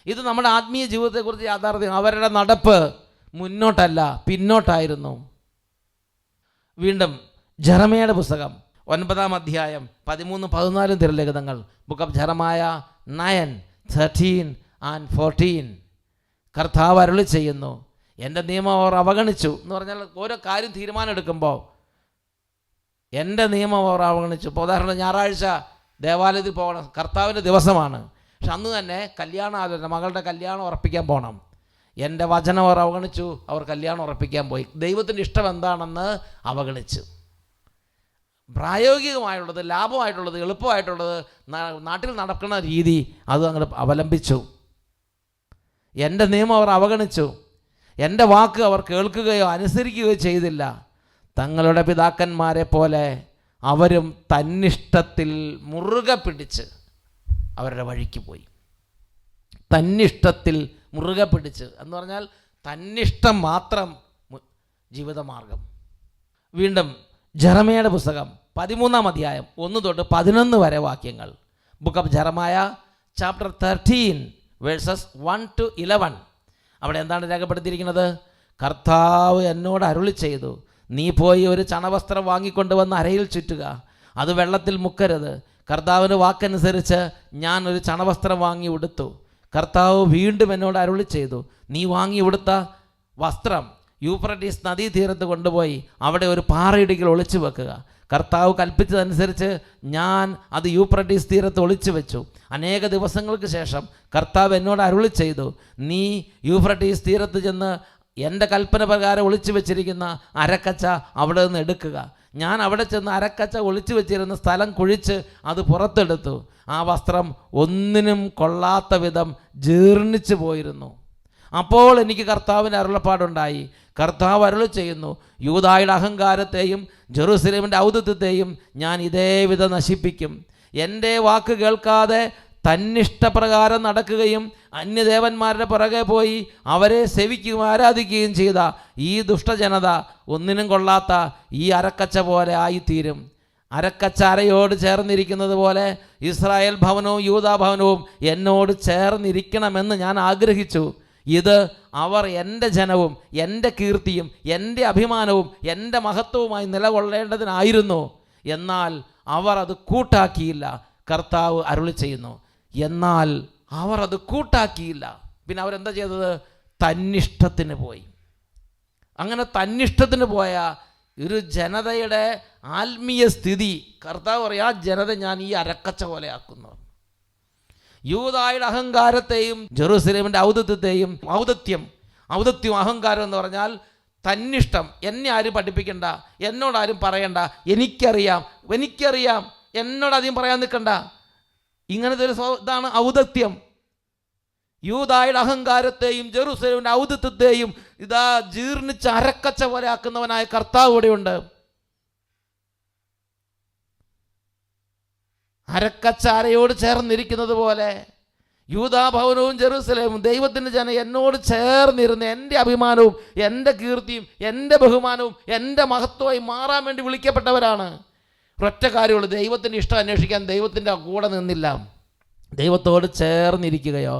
ഇത് നമ്മുടെ ആത്മീയ ജീവിതത്തെക്കുറിച്ച് യാഥാർത്ഥ്യം. അവരുടെ നടപ്പ് മുന്നോട്ടല്ല പിന്നോട്ടായിരുന്നു. വീണ്ടും ജെറമ്യായുടെ പുസ്തകം 9-ാം അധ്യായം 13-14 തിരുലിഖിതങ്ങൾ, ബുക്ക് ഓഫ് ജെറമായ 9:13 and 14. കർത്താവ് അരുളി ചെയ്യുന്നു, എൻ്റെ നിയമം അവർ അവഗണിച്ചു. എന്ന് പറഞ്ഞാൽ ഓരോ കാര്യം തീരുമാനം എടുക്കുമ്പോൾ എൻ്റെ നിയമം അവർ അവഗണിച്ചു. ഇപ്പോൾ ഉദാഹരണം, ഞായറാഴ്ച ദേവാലയത്തിൽ പോകണം, കർത്താവിൻ്റെ ദിവസമാണ്. പക്ഷെ അന്ന് തന്നെ കല്യാണാലോചന, മകളുടെ കല്യാണം ഉറപ്പിക്കാൻ പോകണം. എൻ്റെ വചനം അവർ അവഗണിച്ചു, അവർ കല്യാണം ഉറപ്പിക്കാൻ പോയി. ദൈവത്തിൻ്റെ ഇഷ്ടം എന്താണെന്ന് അവഗണിച്ചു. പ്രായോഗികമായിട്ടുള്ളത്, ലാഭമായിട്ടുള്ളത്, എളുപ്പമായിട്ടുള്ളത്, നാട്ടിൽ നടക്കുന്ന രീതി അത് അങ്ങോട്ട് അവലംബിച്ചു. എൻ്റെ നിയമം അവർ അവഗണിച്ചു. എൻ്റെ വാക്ക് അവർ കേൾക്കുകയോ അനുസരിക്കുകയോ ചെയ്തില്ല. തങ്ങളുടെ പിതാക്കന്മാരെ പോലെ അവരും തന്നിഷ്ടത്തിൽ മുറുകെ പിടിച്ച് അവരുടെ വഴിക്ക് പോയി. തന്നിഷ്ടത്തിൽ മുറുകെ പിടിച്ച് എന്ന് പറഞ്ഞാൽ തന്നിഷ്ടം മാത്രം ജീവിതമാർഗം. വീണ്ടും ജെറമ്യായുടെ പുസ്തകം 13-ാം അധ്യായം 1-11 വരെ വാക്യങ്ങൾ, ബുക്ക് ഓഫ് ജെറമായ ചാപ്റ്റർ 13 വേഴ്സസ് 1-11. അവിടെ എന്താണ് രേഖപ്പെടുത്തിയിരിക്കുന്നത്? കർത്താവ് എന്നോട് അരുളി ചെയ്തു, നീ പോയി ഒരു ചണവസ്ത്രം വാങ്ങിക്കൊണ്ടുവന്ന് അരയിൽ ചുറ്റുക, അത് വെള്ളത്തിൽ മുക്കരുത്. കർത്താവിൻ്റെ വാക്കനുസരിച്ച് ഞാൻ ഒരു ചണവസ്ത്രം വാങ്ങി ഉടുത്തു. കർത്താവ് വീണ്ടും എന്നോട് അരുളി ചെയ്തു, നീ വാങ്ങി ഉടുത്ത വസ്ത്രം യൂഫ്രട്ടീസ് നദീതീരത്ത് കൊണ്ടുപോയി അവിടെ ഒരു പാറയിടുക്കിൽ ഒളിച്ചു വെക്കുക. കർത്താവ് കൽപ്പിച്ചതനുസരിച്ച് ഞാൻ അത് യൂഫ്രട്ടീസ് തീരത്ത് ഒളിച്ചു വെച്ചു. അനേക ദിവസങ്ങൾക്ക് ശേഷം കർത്താവ് എന്നോട് അരുളി ചെയ്തു, നീ യൂഫ്രട്ടീസ് തീരത്ത് ചെന്ന് എൻ്റെ കൽപ്പന പ്രകാരം ഒളിച്ചു വെച്ചിരിക്കുന്ന അരക്കച്ച അവിടെ നിന്ന് എടുക്കുക. ഞാൻ അവിടെ ചെന്ന് അരക്കച്ച ഒളിച്ചു വെച്ചിരുന്ന സ്ഥലം കുഴിച്ച് അത് പുറത്തെടുത്തു. ആ വസ്ത്രം ഒന്നിനും കൊള്ളാത്ത വിധം ജീർണിച്ചു പോയിരുന്നു. അപ്പോൾ എനിക്ക് കർത്താവിൻ്റെ അരുളപ്പാടുണ്ടായി. കർത്താവ് അരുളി ചെയ്യുന്നു, യൂദായുടെ അഹങ്കാരത്തെയും ജെറുസലേമിൻ്റെ ഔദ്ധത്യത്തെയും ഞാൻ ഇതേവിധം നശിപ്പിക്കും. എൻ്റെ വാക്ക് കേൾക്കാതെ തന്നിഷ്ടപ്രകാരം നടക്കുകയും അന്യദേവന്മാരുടെ പുറകെ പോയി അവരെ സേവിക്കുകയും ആരാധിക്കുകയും ചെയ്ത ഈ ദുഷ്ടജനത ഒന്നിനും കൊള്ളാത്ത ഈ അരക്കച്ച പോലെ ആയിത്തീരും. അരക്കച്ച അരയോട് ചേർന്നിരിക്കുന്നത് പോലെ ഇസ്രായേൽ ഭവനവും യൂദാ ഭവനവും എന്നോട് ചേർന്നിരിക്കണമെന്ന് ഞാൻ ആഗ്രഹിച്ചു. ഇത് അവർ എൻ്റെ ജനവും എൻ്റെ കീർത്തിയും എൻ്റെ അഭിമാനവും എൻ്റെ മഹത്വവുമായി നിലകൊള്ളേണ്ടതിനായിരുന്നു. എന്നാൽ അവർ അത് കൂട്ടാക്കിയില്ല. കർത്താവ് അരുളി ചെയ്യുന്നു, എന്നാൽ അവർ അത് കൂട്ടാക്കിയില്ല. പിന്നെ അവരെന്താ ചെയ്തത്? തന്നിഷ്ടത്തിന് പോയി. അങ്ങനെ തന്നിഷ്ടത്തിന് പോയ ഒരു ജനതയുടെ ആത്മീയ സ്ഥിതി കർത്താവ് പറയും, ആ ജനത ഞാൻ ഈ അരക്കച്ച പോലെ ആക്കുന്നു. യൂദായുടെ അഹങ്കാരത്തെയും ജെറുസലേമിൻ്റെ ഔദ്ധത്യത്തെയും, ഔദ്ധത്യം അഹങ്കാരം എന്ന് പറഞ്ഞാൽ തന്നിഷ്ടം. എന്നെ ആരും പഠിപ്പിക്കണ്ട, എന്നോടാരും പറയണ്ട, എനിക്കറിയാം, എന്നോടാദ്യം പറയാൻ നിൽക്കണ്ട. ഇങ്ങനത്തെ ഒരു ഇതാണ് ഔദ്ധത്യം. യൂദായുടെ അഹങ്കാരത്തെയും ജെറുസലേമിൻ്റെ ഔദ്ധത്യത്തെയും ഇതാ ജീർണിച്ച് അരക്കച്ച പോലെ ആക്കുന്നവനായ കർത്താവ് ഇവിടെയുണ്ട്. അരക്കച്ച അരയോട് ചേർന്നിരിക്കുന്നത് പോലെ യൂദാ ഭവനവും ജെറുസലേമും ദൈവത്തിൻ്റെ ജനം എന്നോട് ചേർന്നിരുന്ന് എൻ്റെ അഭിമാനവും എൻ്റെ കീർത്തിയും എൻ്റെ ബഹുമാനവും എൻ്റെ മഹത്വമായി മാറാൻ വേണ്ടി വിളിക്കപ്പെട്ടവരാണ്. ഒറ്റ കാര്യമുള്ളൂ, ദൈവത്തിൻ്റെ ഇഷ്ടം അന്വേഷിക്കാൻ ദൈവത്തിൻ്റെ കൂടെ നിന്നില്ല. ദൈവത്തോട് ചേർന്നിരിക്കുകയോ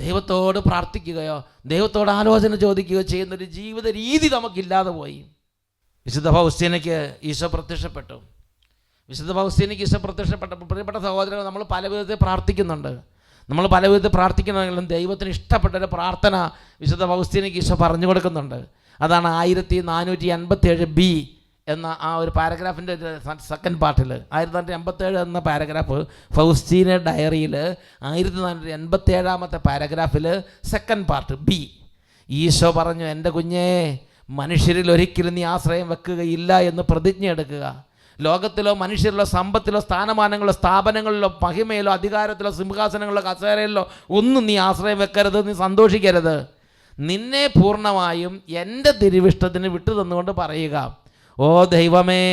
ദൈവത്തോട് പ്രാർത്ഥിക്കുകയോ ദൈവത്തോട് ആലോചന ചോദിക്കുകയോ ചെയ്യുന്നൊരു ജീവിത രീതി നമുക്കില്ലാതെ പോയി. വിശുദ്ധ ഫൗസ്റ്റീനയ്ക്ക് ഈശോ പ്രത്യക്ഷപ്പെട്ടു. പ്രത്യക്ഷപ്പെട്ടപ്പോൾ പ്രിയപ്പെട്ട സഹോദരങ്ങൾ, നമ്മൾ പല വിധത്തിൽ പ്രാർത്ഥിക്കുന്നുണ്ട്. നമ്മൾ പല വിധത്തിൽ പ്രാർത്ഥിക്കണമെങ്കിലും ദൈവത്തിന് ഇഷ്ടപ്പെട്ടൊരു പ്രാർത്ഥന വിശുദ്ധ ഫൗസ്റ്റീനയ്ക്ക് ഈശോ പറഞ്ഞു കൊടുക്കുന്നുണ്ട്. അതാണ് 1487B എന്ന ആ ഒരു പാരഗ്രാഫിൻ്റെ സെക്കൻഡ് പാർട്ടിൽ 1487 എന്ന പാരഗ്രാഫ് ഫൗസ്റ്റീന ഡയറിയിൽ 1487 പാരഗ്രാഫിൽ സെക്കൻഡ് പാർട്ട് B. ഈശോ പറഞ്ഞു, എൻ്റെ കുഞ്ഞേ, മനുഷ്യരിൽ ഒരിക്കലും നീ ആശ്രയം വെക്കുകയില്ല എന്ന് പ്രതിജ്ഞ എടുക്കുക. ലോകത്തിലോ മനുഷ്യരിലോ സമ്പത്തിലോ സ്ഥാനമാനങ്ങളിലോ സ്ഥാപനങ്ങളിലോ മഹിമയിലോ അധികാരത്തിലോ സിംഹാസനങ്ങളിലോ കസേരയിലോ ഒന്നും നീ ആശ്രയം വെക്കരുത്, നീ സന്തോഷിക്കരുത്. നിന്നെ പൂർണ്ണമായും എൻ്റെ തിരുവിഷ്ടത്തിന് വിട്ടു തന്നുകൊണ്ട് പറയുക, ഓ ദൈവമേ,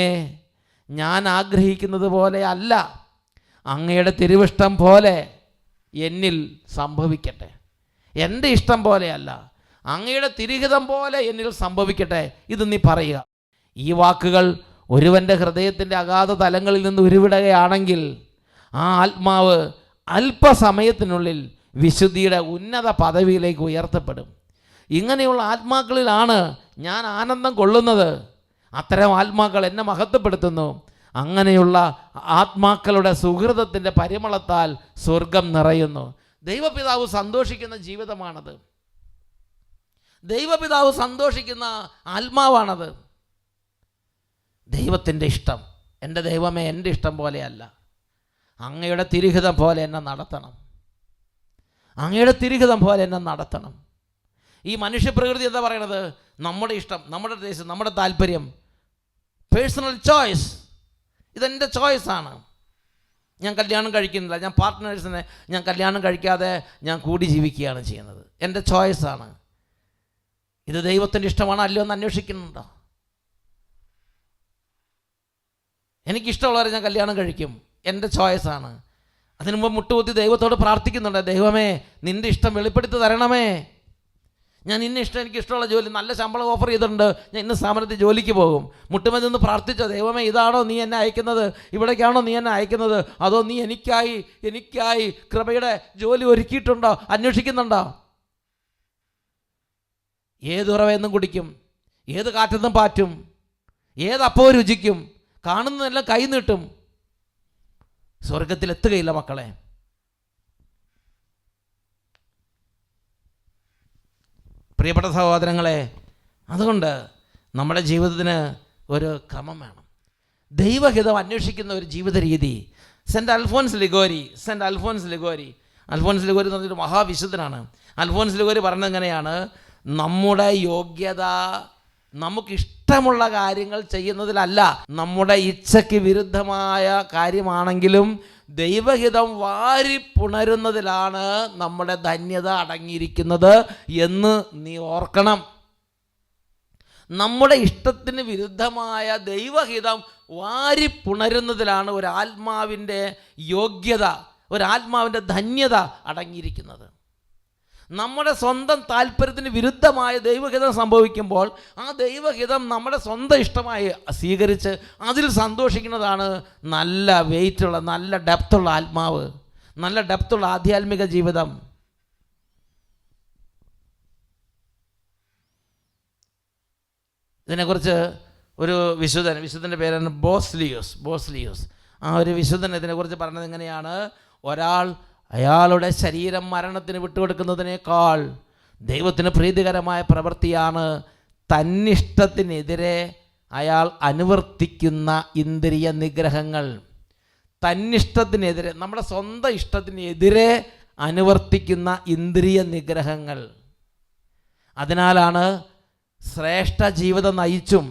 ഞാൻ ആഗ്രഹിക്കുന്നത് പോലെ അല്ല, അങ്ങയുടെ തിരുവിഷ്ടം പോലെ എന്നിൽ സംഭവിക്കട്ടെ. എൻ്റെ ഇഷ്ടം പോലെയല്ല, അങ്ങയുടെ തിരുഹിതം പോലെ എന്നിൽ സംഭവിക്കട്ടെ. ഇത് നീ പറയുക. ഈ വാക്കുകൾ ഒരുവൻ്റെ ഹൃദയത്തിൻ്റെ അഗാധ തലങ്ങളിൽ നിന്ന് ഉരുവിടുകയാണെങ്കിൽ ആ ആത്മാവ് അല്പസമയത്തിനുള്ളിൽ വിശുദ്ധിയുടെ ഉന്നത പദവിയിലേക്ക് ഉയർത്തപ്പെടും. ഇങ്ങനെയുള്ള ആത്മാക്കളിലാണ് ഞാൻ ആനന്ദം കൊള്ളുന്നത്. അത്തരം ആത്മാക്കൾ എന്നെ മഹത്വപ്പെടുത്തുന്നു. അങ്ങനെയുള്ള ആത്മാക്കളുടെ സുഹൃതത്തിൻ്റെ പരിമളത്താൽ സ്വർഗം നിറയുന്നു. ദൈവപിതാവ് സന്തോഷിക്കുന്ന ജീവിതമാണത്. ദൈവപിതാവ് സന്തോഷിക്കുന്ന ആത്മാവാണത്. ദൈവത്തിൻ്റെ ഇഷ്ടം, എൻ്റെ ദൈവമേ, എൻ്റെ ഇഷ്ടം പോലെയല്ല, അങ്ങയുടെ തിരുഹിതം പോലെ എന്നെ നടത്തണം. അങ്ങയുടെ തിരുഹിതം പോലെ എന്നെ നടത്തണം. ഈ മനുഷ്യപ്രകൃതി എന്താ പറയണത്? നമ്മുടെ ഇഷ്ടം, നമ്മുടെ ദേശം, നമ്മുടെ താല്പര്യം, പേഴ്സണൽ ചോയ്സ്. ഇതെൻ്റെ ചോയ്സാണ്. ഞാൻ കല്യാണം കഴിക്കുന്നില്ല, ഞാൻ പാർട്ട്നേഴ്സിനെ ഞാൻ കല്യാണം കഴിക്കാതെ ഞാൻ കൂടി ജീവിക്കുകയാണ് ചെയ്യുന്നത്. എൻ്റെ ചോയ്സാണ്. ഇത് ദൈവത്തിൻ്റെ ഇഷ്ടമാണോ അല്ലയോ എന്ന് അന്വേഷിക്കുന്നുണ്ടോ? എനിക്കിഷ്ടമുള്ളവരെ ഞാൻ കല്യാണം കഴിക്കും, എൻ്റെ ചോയ്സാണ്. അതിനു മുമ്പ് മുട്ടുകുത്തി ദൈവത്തോട് പ്രാർത്ഥിക്കുന്നുണ്ട്, ദൈവമേ, നിൻ്റെ ഇഷ്ടം വെളിപ്പെടുത്തി തരണമേ. ഞാൻ എനിക്ക് ഇഷ്ടമുള്ള ജോലി, നല്ല ശമ്പളം ഓഫർ ചെയ്തിട്ടുണ്ട്, ഞാൻ ഇന്ന് സ്ഥാപനത്തിൽ ജോലിക്ക് പോകും. മുട്ടുമേ നിന്ന് പ്രാർത്ഥിച്ചോ, ദൈവമേ, ഇതാണോ നീ എന്നെ അയക്കുന്നത്? ഇവിടേക്കാണോ നീ എന്നെ അയക്കുന്നത്? അതോ നീ എനിക്കായി കൃപയുടെ ജോലി ഒരുക്കിയിട്ടുണ്ടോ? അന്വേഷിക്കുന്നുണ്ടോ? ഏതുറവെന്നും കുടിക്കും, ഏത് കാറ്റെന്നും പാറ്റും, ഏതപ്പവും രുചിക്കും, കാണുന്നതെല്ലാം കൈ നീട്ടും, സ്വർഗത്തിലെത്തുകയില്ല മക്കളെ. പ്രിയപ്പെട്ട സഹോദരങ്ങളെ, അതുകൊണ്ട് നമ്മുടെ ജീവിതത്തിന് ഒരു ക്രമം വേണം. ദൈവഹിതം അന്വേഷിക്കുന്ന ഒരു ജീവിത രീതി. സെൻറ്റ് അൽഫോൻസ് ലിഗോരി എന്ന് പറഞ്ഞൊരു മഹാവിശുദ്ധനാണ്. അൽഫോൻസ് ലിഗോരി പറഞ്ഞത് എങ്ങനെയാണ്? നമ്മുടെ യോഗ്യത നമുക്കിഷ്ടമുള്ള കാര്യങ്ങൾ ചെയ്യുന്നതിലല്ല, നമ്മുടെ ഇച്ഛയ്ക്ക് വിരുദ്ധമായ കാര്യമാണെങ്കിലും ദൈവഹിതം വാരിപ്പുണരുന്നതിലാണ് നമ്മുടെ ധന്യത അടങ്ങിയിരിക്കുന്നത് എന്ന് നീ ഓർക്കണം. നമ്മുടെ ഇഷ്ടത്തിന് വിരുദ്ധമായ ദൈവഹിതം വാരിപ്പുണരുന്നതിലാണ് ഒരാത്മാവിൻ്റെ യോഗ്യത, ഒരാത്മാവിൻ്റെ ധന്യത അടങ്ങിയിരിക്കുന്നത്. നമ്മുടെ സ്വന്തം താല്പര്യത്തിന് വിരുദ്ധമായ ദൈവഹിതം സംഭവിക്കുമ്പോൾ ആ ദൈവഹിതം നമ്മുടെ സ്വന്തം ഇഷ്ടമായി സ്വീകരിച്ച് അതിൽ സന്തോഷിക്കുന്നതാണ് നല്ല വെയിറ്റുള്ള, നല്ല ഡെപ്തുള്ള ആത്മാവ്, നല്ല ഡെപ്തുള്ള ആധ്യാത്മിക ജീവിതം. ഇതിനെക്കുറിച്ച് ഒരു വിശുദ്ധൻ്റെ പേരാണ് ബോസ്ലിയോസ്. ആ ഒരു വിശുദ്ധൻ ഇതിനെക്കുറിച്ച് പറഞ്ഞത് എങ്ങനെയാണ്? ഒരാൾ അയാളുടെ ശരീരം മരണത്തിന് വിട്ടുകൊടുക്കുന്നതിനേക്കാൾ ദൈവത്തിന് പ്രീതികരമായ പ്രവൃത്തിയാണ് തന്നിഷ്ടത്തിനെതിരെ അയാൾ അനുവർത്തിക്കുന്ന ഇന്ദ്രിയ നിഗ്രഹങ്ങൾ. തന്നിഷ്ടത്തിനെതിരെ, നമ്മുടെ സ്വന്തം ഇഷ്ടത്തിനെതിരെ അനുവർത്തിക്കുന്ന ഇന്ദ്രിയ നിഗ്രഹങ്ങൾ. അതിനാലാണ് ശ്രേഷ്ഠ ജീവിതം നയിച്ചും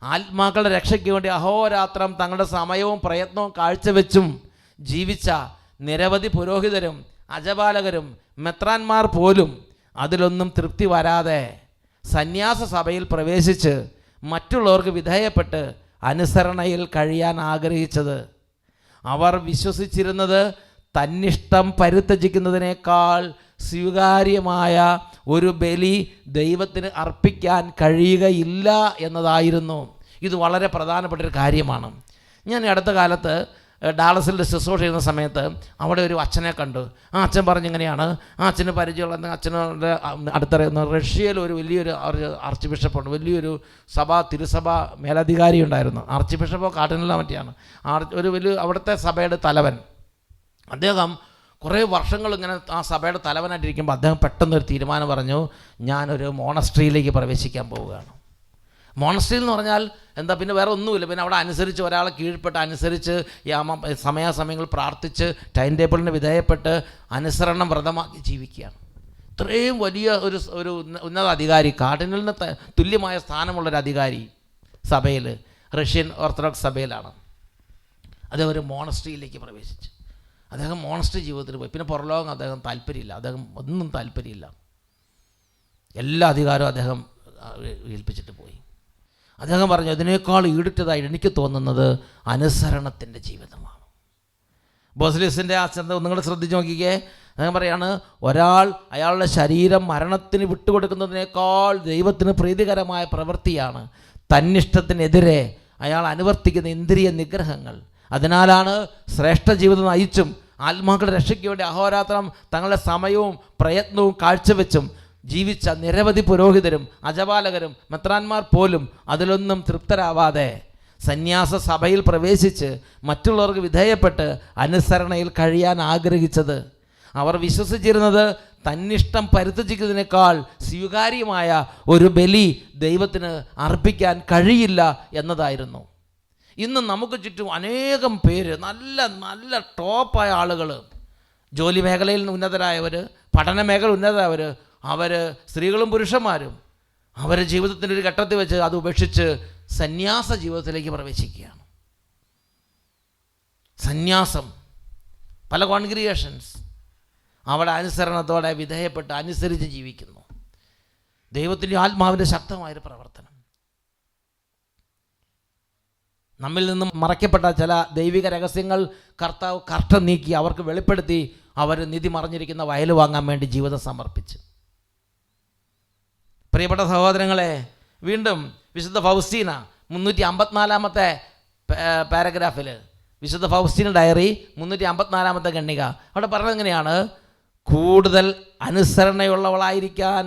ആത്മാക്കളുടെ രക്ഷയ്ക്ക് വേണ്ടി അഹോരാത്രം തങ്ങളുടെ സമയവും പ്രയത്നവും കാഴ്ചവെച്ചും ജീവിച്ച നിരവധി പുരോഹിതരും അജപാലകരും മെത്രാന്മാർ പോലും അതിലൊന്നും തൃപ്തി വരാതെ സന്യാസ സഭയിൽ പ്രവേശിച്ച് മറ്റുള്ളവർക്ക് വിധേയപ്പെട്ട് അനുസരണയിൽ കഴിയാൻ ആഗ്രഹിച്ചത്. അവർ വിശ്വസിച്ചിരുന്നത് തന്നിഷ്ടം പരിത്യജിക്കുന്നതിനേക്കാൾ സ്വീകാര്യമായ ഒരു ബലി ദൈവത്തിന് അർപ്പിക്കാൻ കഴിയുകയില്ല എന്നതായിരുന്നു. ഇത് വളരെ പ്രധാനപ്പെട്ടൊരു കാര്യമാണ്. ഞാൻ അടുത്ത കാലത്ത് ഡാളസിൽ ശുശ്രൂഷ ചെയ്യുന്ന സമയത്ത് അവിടെ ഒരു അച്ഛനെ കണ്ടു. ആ അച്ഛൻ പറഞ്ഞിങ്ങനെയാണ്, ആ അച്ഛന് പരിചയമുള്ള അച്ഛനോട് അടുത്തറിയുന്ന റഷ്യയിൽ ഒരു വലിയൊരു ആർച്ച് ബിഷപ്പുണ്ട്, വലിയൊരു തിരുസഭ മേലധികാരി ഉണ്ടായിരുന്നു. ആർച്ച് ബിഷപ്പോ കാട്ടിനില്ല മറ്റിയാണ് ഒരു വലിയ അവിടുത്തെ സഭയുടെ തലവൻ. അദ്ദേഹം കുറേ വർഷങ്ങൾ ഇങ്ങനെ ആ സഭയുടെ തലവനായിട്ടിരിക്കുമ്പോൾ അദ്ദേഹം പെട്ടെന്നൊരു തീരുമാനം പറഞ്ഞു, ഞാനൊരു മോണസ്ട്രിയിലേക്ക് പ്രവേശിക്കാൻ പോവുകയാണ്. മോണസ്ട്രി എന്ന് പറഞ്ഞാൽ എന്താ, പിന്നെ വേറെ ഒന്നുമില്ല, പിന്നെ അവിടെ അനുസരിച്ച് ഒരാളെ കീഴ്പ്പെട്ട് അനുസരിച്ച് സമയാസമയങ്ങൾ പ്രാർത്ഥിച്ച് ടൈം ടേബിളിന് വിധേയപ്പെട്ട് അനുസരണം വ്രതമാക്കി ജീവിക്കുകയാണ്. ഇത്രയും വലിയ ഒരു ഉന്നത അധികാരി, കാർഡിനലിന് തുല്യമായ സ്ഥാനമുള്ളൊരു അധികാരി സഭയിൽ, റഷ്യൻ ഓർത്തഡോക്സ് സഭയിലാണ്. അദ്ദേഹം ഒരു മോണസ്ട്രിയിലേക്ക് പ്രവേശിച്ചു. അദ്ദേഹം മോണസ്ട്രി ജീവിതത്തിൽ പോയി. പിന്നെ പുറലോകം അദ്ദേഹം താല്പര്യമില്ല, അദ്ദേഹം ഒന്നും താല്പര്യമില്ല. എല്ലാ അധികാരവും അദ്ദേഹം ഏൽപ്പിച്ചിട്ട് പോയി. അദ്ദേഹം പറഞ്ഞു, അതിനേക്കാൾ ഈടുറ്റതായി എനിക്ക് തോന്നുന്നത് അനുസരണത്തിൻ്റെ ജീവിതമാണ്. ബോസ്ലിയസിൻ്റെ ആ ചിന്ത നിങ്ങൾ ശ്രദ്ധിച്ച് നോക്കിക്കേ. അദ്ദേഹം പറയാണ്, ഒരാൾ അയാളുടെ ശരീരം മരണത്തിന് വിട്ടുകൊടുക്കുന്നതിനേക്കാൾ ദൈവത്തിന് പ്രീതികരമായ പ്രവൃത്തിയാണ് തന്നിഷ്ടത്തിനെതിരെ അയാൾ അനുവർത്തിക്കുന്ന ഇന്ദ്രിയ നിഗ്രഹങ്ങൾ. അതിനാലാണ് ശ്രേഷ്ഠ ജീവിതം നയിച്ചും ആത്മാക്കളുടെ രക്ഷയ്ക്ക് വേണ്ടി അഹോരാത്രം തങ്ങളുടെ സമയവും പ്രയത്നവും കാഴ്ചവെച്ചും ജീവിച്ച നിരവധി പുരോഹിതരും അജപാലകരും മെത്രാന്മാർ പോലും അതിലൊന്നും തൃപ്തരാവാതെ സന്യാസ സഭയിൽ പ്രവേശിച്ച് മറ്റുള്ളവർക്ക് വിധേയപ്പെട്ട് അനുസരണയിൽ കഴിയാൻ ആഗ്രഹിച്ചത്. അവർ വിശ്വസിച്ചിരുന്നത് തന്നിഷ്ടം പരിത്യജിക്കുന്നതിനേക്കാൾ സ്വീകാര്യമായ ഒരു ബലി ദൈവത്തിന് അർപ്പിക്കാൻ കഴിയില്ല എന്നതായിരുന്നു. ഇന്ന് നമുക്ക് ചുറ്റും അനേകം പേര്, നല്ല നല്ല ടോപ്പായ ആളുകൾ, ജോലി മേഖലയിൽ ഉന്നതരായവർ, പഠന മേഖല ഉന്നതരായവർ, അവർ സ്ത്രീകളും പുരുഷന്മാരും അവർ ജീവിതത്തിൻ്റെ ഒരു ഘട്ടത്തിൽ വെച്ച് അത് ഉപേക്ഷിച്ച് സന്യാസ ജീവിതത്തിലേക്ക് പ്രവേശിക്കുകയാണ്. സന്യാസം, പല കോൺഗ്രിഗേഷൻസ് അവിടെ അനുസരണത്തോടെ വിധേയപ്പെട്ട് അനുസരിച്ച് ജീവിക്കുന്നു. ദൈവത്തിൻ്റെ ആത്മാവിൻ്റെ ശക്തമായൊരു പ്രവർത്തനം. നമ്മിൽ നിന്നും മറയ്ക്കപ്പെട്ട ചില ദൈവിക രഹസ്യങ്ങൾ കർത്താവ് കർട്ടൻ നീക്കി അവർക്ക് വെളിപ്പെടുത്തി അവർ നിധി മറിഞ്ഞിരിക്കുന്ന വയൽ വാങ്ങാൻ വേണ്ടി ജീവിതം സമർപ്പിച്ചു. പ്രിയപ്പെട്ട സഹോദരങ്ങളെ, വീണ്ടും വിശുദ്ധ ഫൗസ്റ്റീന 354 പാരഗ്രാഫിൽ, വിശുദ്ധ ഫൗസ്റ്റീന ഡയറി 354 ഖണ്ഡിക, അവിടെ പറഞ്ഞത് എങ്ങനെയാണ്? കൂടുതൽ അനുസരണയുള്ളവളായിരിക്കാൻ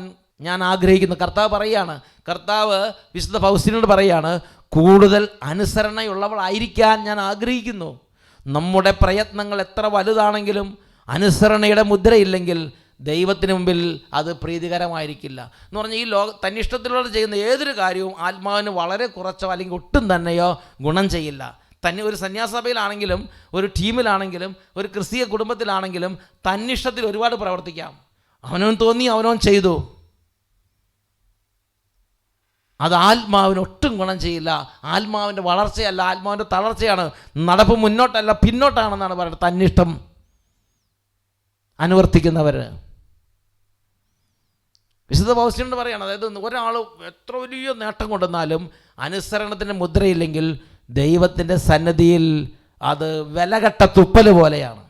ഞാൻ ആഗ്രഹിക്കുന്നു. കർത്താവ് പറയുകയാണ്, കർത്താവ് വിശുദ്ധ ഫൗസ്റ്റീനോട് പറയുകയാണ്, കൂടുതൽ അനുസരണയുള്ളവളായിരിക്കാൻ ഞാൻ ആഗ്രഹിക്കുന്നു. നമ്മുടെ പ്രയത്നങ്ങൾ എത്ര വലുതാണെങ്കിലും അനുസരണയുടെ മുദ്രയില്ലെങ്കിൽ ദൈവത്തിന് മുമ്പിൽ അത് പ്രീതികരമായിരിക്കില്ല. എന്ന് പറഞ്ഞാൽ ഈ തന്നിഷ്ടത്തിലൂടെ ചെയ്യുന്ന ഏതൊരു കാര്യവും ആത്മാവിന് വളരെ കുറച്ചോ അല്ലെങ്കിൽ ഒട്ടും തന്നെയോ ഗുണം ചെയ്യില്ല. തന്നെ ഒരു സന്യാസഭയിലാണെങ്കിലും ഒരു ടീമിലാണെങ്കിലും ഒരു ക്രിസ്തീയ കുടുംബത്തിലാണെങ്കിലും തന്നിഷ്ടത്തിൽ ഒരുപാട് പ്രവർത്തിക്കാം. അവനവൻ തോന്നി അവനവൻ ചെയ്തു, അത് ആത്മാവിന് ഒട്ടും ഗുണം ചെയ്യില്ല. ആത്മാവിൻ്റെ വളർച്ചയല്ല, ആത്മാവിൻ്റെ തളർച്ചയാണ്. നടപ്പ് മുന്നോട്ടല്ല പിന്നോട്ടാണെന്നാണ് പറയുന്നത് തന്നിഷ്ടം അനുവർത്തിക്കുന്നവർ. വിശുദ്ധ പൗലോസ് പറയാണ്, അതായത് ഒരാൾ എത്ര വലിയ നേട്ടം കൊണ്ടുവന്നാലും അനുസരണത്തിൻ്റെ മുദ്രയില്ലെങ്കിൽ ദൈവത്തിൻ്റെ സന്നിധിയിൽ അത് വിലകെട്ട തുപ്പൽ പോലെയാണ്.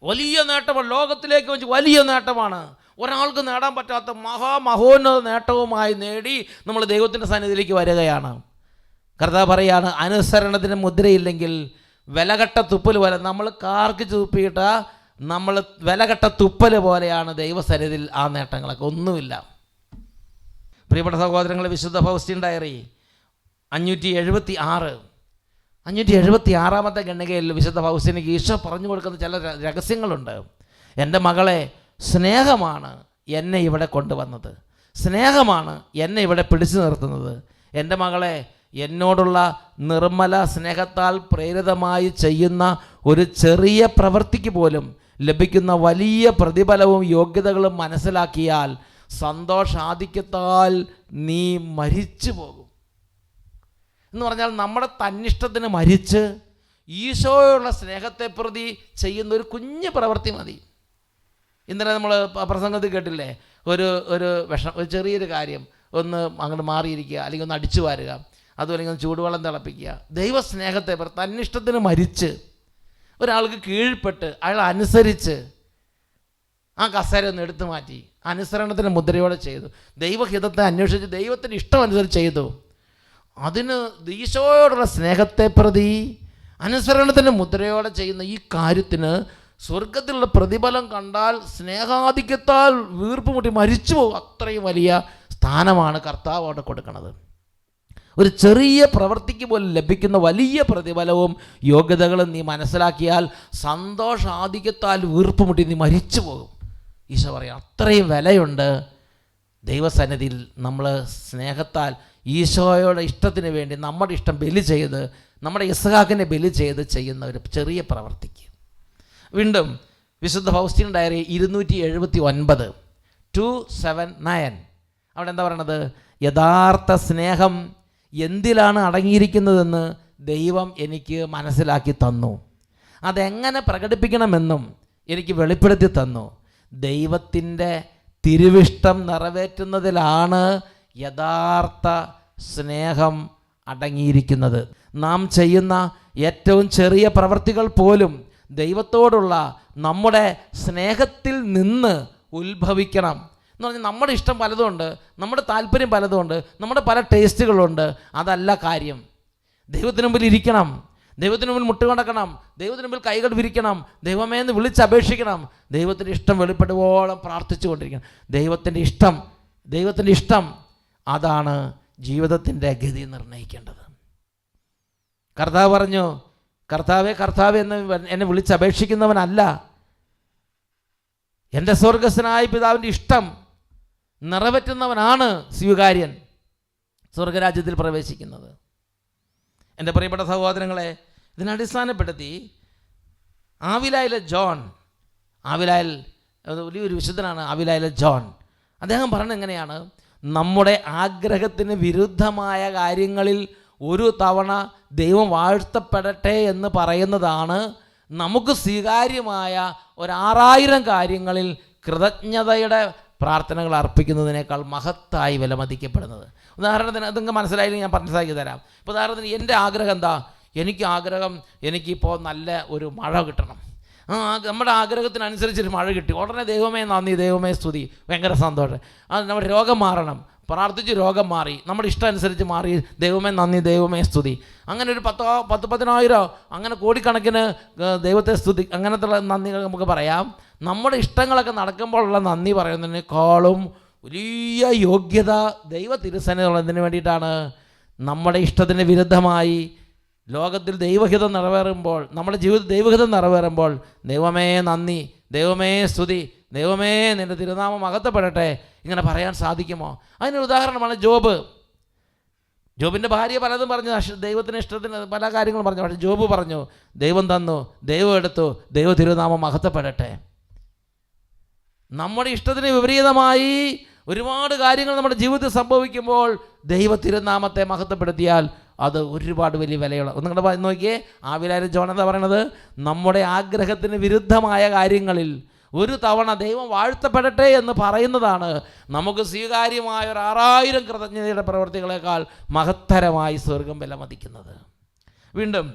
വലിയ നേട്ടമാണ്, ലോകത്തിലേക്ക് വെച്ച് വലിയ നേട്ടമാണ്. ഒരാൾക്ക് നേടാൻ പറ്റാത്ത മഹാമഹോന്നത നേട്ടവുമായി നേടി നമ്മൾ ദൈവത്തിൻ്റെ സന്നിധിയിലേക്ക് വരികയാണ്. കർത്താവ് പറയാണ്, അനുസരണത്തിന് മുദ്രയില്ലെങ്കിൽ വിലകെട്ട തുപ്പൽ പോലെ, നമ്മൾ കാർക്ക് തുപ്പിയിട്ട നമ്മൾ വിലകെട്ട തുപ്പൽ പോലെയാണ് ദൈവസന്നിധിയിൽ ആ നേട്ടങ്ങളൊക്കെ. ഒന്നുമില്ല. പ്രിയപ്പെട്ട സഹോദരങ്ങളെ, വിശുദ്ധ ഫൗസ്റ്റീൻ ഡയറി 576 ഖണ്ഡികയിൽ വിശുദ്ധ ഫൗസ്റ്റീനയ്ക്ക് ഈശോ പറഞ്ഞു കൊടുക്കുന്ന ചില രഹസ്യങ്ങളുണ്ട്. എൻ്റെ മകളെ, സ്നേഹമാണ് എന്നെ ഇവിടെ കൊണ്ടുവന്നത്, സ്നേഹമാണ് എന്നെ ഇവിടെ പിടിച്ചു നിർത്തുന്നത്. എൻ്റെ മകളെ, എന്നോടുള്ള നിർമ്മല സ്നേഹത്താൽ പ്രേരിതമായി ചെയ്യുന്ന ഒരു ചെറിയ പ്രവൃത്തിക്ക് പോലും ലഭിക്കുന്ന വലിയ പ്രതിഫലവും യോഗ്യതകളും മനസ്സിലാക്കിയാൽ സന്തോഷാധിക്യത്താൽ നീ മരിച്ചു പോകും. എന്ന് പറഞ്ഞാൽ നമ്മുടെ തന്നിഷ്ടത്തിന് മരിച്ച് ഈശോയുള്ള സ്നേഹത്തെ പ്രതി ചെയ്യുന്ന ഒരു കുഞ്ഞു പ്രവൃത്തി മതി. ഇന്നലെ നമ്മൾ പ്രസംഗത്തിൽ കേട്ടില്ലേ, ഒരു ചെറിയൊരു കാര്യം ഒന്ന് അങ്ങോട്ട് മാറിയിരിക്കുക, അല്ലെങ്കിൽ ഒന്ന് അടിച്ചു വാരുക, അതുമല്ലെങ്കിൽ ഒന്ന് ചൂടുവെള്ളം തിളപ്പിക്കുക. ദൈവസ്നേഹത്തെ തന്നിഷ്ടത്തിന് മരിച്ച് ഒരാൾക്ക് കീഴ്പ്പെട്ട് അയാൾ അനുസരിച്ച് ആ കസേര ഒന്ന് എടുത്തു മാറ്റി അനുസരണത്തിൻ്റെ മുദ്രയോടെ ചെയ്തു, ദൈവഹിതത്തെ അന്വേഷിച്ച് ദൈവത്തിൻ്റെ ഇഷ്ടം അനുസരിച്ച് ചെയ്തു. അതിന് ഈശോയോടുള്ള സ്നേഹത്തെ പ്രതി അനുസരണത്തിൻ്റെ മുദ്രയോടെ ചെയ്യുന്ന ഈ കാര്യത്തിന് സ്വർഗത്തിലുള്ള പ്രതിഫലം കണ്ടാൽ സ്നേഹാധിക്യത്താൽ വീർപ്പുമുട്ടി മരിച്ചു പോകും. അത്രയും വലിയ സ്ഥാനമാണ് കർത്താവ് അവിടെ കൊടുക്കുന്നത്. ഒരു ചെറിയ പ്രവൃത്തിക്ക് പോലും ലഭിക്കുന്ന വലിയ പ്രതിഫലവും യോഗ്യതകളും നീ മനസ്സിലാക്കിയാൽ സന്തോഷാധിക്യത്താൽ വീർപ്പുമുട്ടി നീ മരിച്ചു പോകും. ഈശോ പറയാം, അത്രയും വിലയുണ്ട് ദൈവസന്നിധിയിൽ നമ്മൾ സ്നേഹത്താൽ ഈശോയുടെ ഇഷ്ടത്തിന് വേണ്ടി നമ്മുടെ ഇഷ്ടം ബലി ചെയ്ത്, നമ്മുടെ ഇസ്ഹാക്കിനെ ബലി ചെയ്ത് ചെയ്യുന്ന ഒരു ചെറിയ പ്രവൃത്തിക്ക്. വീണ്ടും വിശുദ്ധ ഫൗസ്റ്റീൻ ഡയറി 279 279 അവിടെ എന്താ പറയണത്? യഥാർത്ഥ സ്നേഹം എന്തിലാണ് അടങ്ങിയിരിക്കുന്നതെന്ന് ദൈവം എനിക്ക് മനസ്സിലാക്കി തന്നു, അതെങ്ങനെ പ്രകടിപ്പിക്കണമെന്നും എനിക്ക് വെളിപ്പെടുത്തി തന്നു. ദൈവത്തിൻ്റെ തിരുവിഷ്ടം നിറവേറ്റുന്നതിലാണ് യഥാർത്ഥ സ്നേഹം അടങ്ങിയിരിക്കുന്നത്. നാം ചെയ്യുന്ന ഏറ്റവും ചെറിയ പ്രവൃത്തികൾ പോലും ദൈവത്തോടുള്ള നമ്മുടെ സ്നേഹത്തിൽ നിന്ന് ഉത്ഭവിക്കണം. എന്ന് പറഞ്ഞാൽ നമ്മുടെ ഇഷ്ടം പലതുമുണ്ട്, നമ്മുടെ താല്പര്യം പലതുമുണ്ട്, നമ്മുടെ പല ടേസ്റ്റുകളുണ്ട്. അതല്ല കാര്യം. ദൈവത്തിന് മുമ്പിൽ ഇരിക്കണം, ദൈവത്തിന് മുമ്പിൽ മുട്ടുകടക്കണം, ദൈവത്തിന് മുമ്പിൽ കൈകൾ വിരിക്കണം, ദൈവമേ എന്ന് വിളിച്ചപേക്ഷിക്കണം, ദൈവത്തിൻ്റെ ഇഷ്ടം വെളിപ്പെടുവോളം പ്രാർത്ഥിച്ചു കൊണ്ടിരിക്കണം. ദൈവത്തിൻ്റെ ഇഷ്ടം അതാണ് ജീവിതത്തിൻ്റെ ഗതി നിർണ്ണയിക്കേണ്ടത്. കർത്താവ് പറഞ്ഞു, കർത്താവേ കർത്താവേ എന്ന് എന്നെ വിളിച്ചപേക്ഷിക്കുന്നവനല്ല എൻ്റെ സ്വർഗസ്ഥനായ പിതാവിൻ്റെ ഇഷ്ടം നിറവേറ്റുന്നവനാണ് സ്വീകാര്യൻ സ്വർഗരാജ്യത്തിൽ പ്രവേശിക്കുന്നത്. എൻ്റെ പ്രിയപ്പെട്ട സഹോദരങ്ങളെ, ഇതിനടിസ്ഥാനപ്പെടുത്തി ആവിലായിലെ ജോൺ, വലിയൊരു വിശുദ്ധനാണ് ആവിലായിലെ ജോൺ. അദ്ദേഹം പറഞ്ഞത് എങ്ങനെയാണ്? നമ്മുടെ ആഗ്രഹത്തിന് വിരുദ്ധമായ കാര്യങ്ങളിൽ ഒരു തവണ ദൈവം വാഴ്ത്തപ്പെടട്ടെ എന്ന് പറയുന്നതാണ് നമുക്ക് സ്വീകാര്യമായ 6000 കാര്യങ്ങളിൽ കൃതജ്ഞതയുടെ പ്രാർത്ഥനകൾ അർപ്പിക്കുന്നതിനേക്കാൾ മഹത്തായി വിലമതിക്കപ്പെടുന്നത്. ഉദാഹരണത്തിന് അതൊക്കെ മനസ്സിലായില്ലെങ്കിൽ ഞാൻ മനസ്സിലാക്കി തരാം. ഇപ്പോൾ ഉദാഹരണത്തിന് എൻ്റെ ആഗ്രഹം എന്താ? എനിക്കിപ്പോൾ നല്ല ഒരു മഴ കിട്ടണം. നമ്മുടെ ആഗ്രഹത്തിനനുസരിച്ചൊരു മഴ കിട്ടി, ഉടനെ ദൈവമേ നന്ദി, ദൈവമേ സ്തുതി, ഭയങ്കര സന്തോഷം. നമ്മുടെ രോഗം മാറണം, പ്രാർത്ഥിച്ച് രോഗം മാറി, നമ്മുടെ ഇഷ്ടം അനുസരിച്ച് മാറി, ദൈവമേ നന്ദി, ദൈവമേ സ്തുതി. അങ്ങനെ ഒരു 10,000 അങ്ങനെ കോടിക്കണക്കിന് ദൈവത്തെ സ്തുതി, അങ്ങനത്തെ നന്ദികൾ നമുക്ക് പറയാം. നമ്മുടെ ഇഷ്ടങ്ങളൊക്കെ നടക്കുമ്പോഴുള്ള നന്ദി പറയുന്നതിനേക്കാളും വലിയ യോഗ്യത ദൈവ തിരുസന്നിധിയുള്ളതിന് വേണ്ടിയിട്ടാണ് നമ്മുടെ ഇഷ്ടത്തിന് വിരുദ്ധമായി ലോകത്തിൽ ദൈവഹിതം നിറവേറുമ്പോൾ, നമ്മുടെ ജീവിതത്തിൽ ദൈവഹിതം നിറവേറുമ്പോൾ ദൈവമേ നന്ദി, ദൈവമേ സ്തുതി, ദൈവമേ നിൻ്റെ തിരുനാമം മഹത്വപ്പെടട്ടെ ഇങ്ങനെ പറയാൻ സാധിക്കുമോ? അതിനൊരു ഉദാഹരണമാണ് ജോബ്. ജോബിൻ്റെ ഭാര്യ പലതും പറഞ്ഞു, ദൈവത്തിന് ഇഷ്ടത്തിന് പല കാര്യങ്ങളും പറഞ്ഞു. പക്ഷേ ജോബ് പറഞ്ഞു, ദൈവം തന്നു, ദൈവം എടുത്തു, ദൈവ തിരുനാമം മഹത്വപ്പെടട്ടെ. നമ്മുടെ ഇഷ്ടത്തിന് വിപരീതമായി ഒരുപാട് കാര്യങ്ങൾ നമ്മുടെ ജീവിതത്തിൽ സംഭവിക്കുമ്പോൾ ദൈവ തിരുനാമത്തെ മഹത്വപ്പെടുത്തിയാൽ അത് ഒരുപാട് വലിയ വിലയുള്ള. നിങ്ങളുടെ നോക്കിയേ, ആവിലാരി ജോൺ എന്താ പറയണത്? നമ്മുടെ ആഗ്രഹത്തിന് വിരുദ്ധമായ കാര്യങ്ങളിൽ ഒരു തവണ ദൈവം വാഴ്ത്തപ്പെടട്ടെ എന്ന് പറയുന്നതാണ് നമുക്ക് സ്വീകാര്യമായ ഒരു 6000 കൃതജ്ഞതയുടെ പ്രവൃത്തികളെക്കാൾ മഹത്തരമായി സ്വർഗം വിലമതിക്കുന്നത്. വീണ്ടും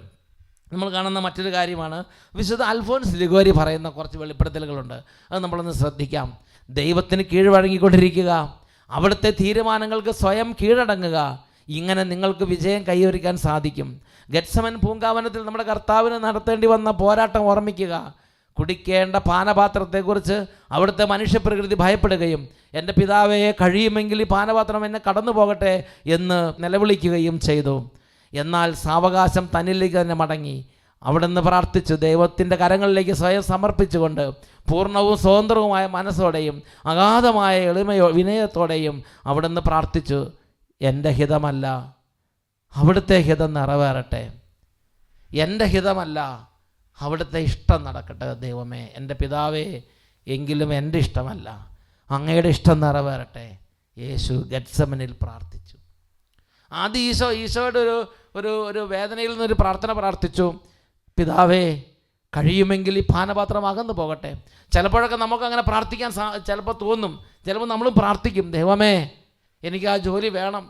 നമ്മൾ കാണുന്ന മറ്റൊരു കാര്യമാണ് വിശുദ്ധ അൽഫോൻസ് ലിഗോരി പറയുന്ന കുറച്ച് വെളിപ്പെടുത്തലുകളുണ്ട്. അത് നമ്മളൊന്ന് ശ്രദ്ധിക്കാം. ദൈവത്തിന് കീഴ്വഴങ്ങിക്കൊണ്ടിരിക്കുക, അവിടുത്തെ തീരുമാനങ്ങൾക്ക് സ്വയം കീഴടങ്ങുക, ഇങ്ങനെ നിങ്ങൾക്ക് വിജയം കൈവരിക്കാൻ സാധിക്കും. ഗെത്സമൻ പൂങ്കാവനത്തിൽ നമ്മുടെ കർത്താവിന് നടത്തേണ്ടി വന്ന പോരാട്ടം ഓർമ്മിക്കുക. കുടിക്കേണ്ട പാനപാത്രത്തെക്കുറിച്ച് അവിടുത്തെ മനുഷ്യപ്രകൃതി ഭയപ്പെടുകയും എൻ്റെ പിതാവേ കഴിയുമെങ്കിൽ ഈ പാനപാത്രം എന്നെ കടന്നു പോകട്ടെ എന്ന് നിലവിളിക്കുകയും ചെയ്തു. എന്നാൽ സാവകാശം തന്നിലേക്ക് തന്നെ മടങ്ങി അവിടുന്ന് പ്രാർത്ഥിച്ചു. ദൈവത്തിൻ്റെ കരങ്ങളിലേക്ക് സ്വയം സമർപ്പിച്ചുകൊണ്ട് പൂർണ്ണവും സ്വതന്ത്രവുമായ മനസ്സോടെയും അഗാധമായ വിനയത്തോടെയും അവിടുന്ന് പ്രാർത്ഥിച്ചു, എൻ്റെ ഹിതമല്ല അവിടുത്തെ ഹിതം നിറവേറട്ടെ, എൻ്റെ ഹിതമല്ല അവിടുത്തെ ഇഷ്ടം നടക്കട്ടെ. ദൈവമേ, എൻ്റെ പിതാവേ, എങ്കിലും എൻ്റെ ഇഷ്ടമല്ല അങ്ങയുടെ ഇഷ്ടം നിറവേറട്ടെ. യേശു ഗെത്സമനിൽ പ്രാർത്ഥിച്ചു. ആദ്യം ഈശോയുടെ ഒരു വേദനയിൽ നിന്നൊരു പ്രാർത്ഥന പ്രാർത്ഥിച്ചു, പിതാവേ കഴിയുമെങ്കിൽ ഈ പാനപാത്രം അകന്നു പോകട്ടെ. ചിലപ്പോഴൊക്കെ നമുക്കങ്ങനെ പ്രാർത്ഥിക്കാൻ ചിലപ്പോൾ തോന്നും. ചിലപ്പോൾ നമ്മളും പ്രാർത്ഥിക്കും, ദൈവമേ എനിക്ക് ആ ജോലി വേണം,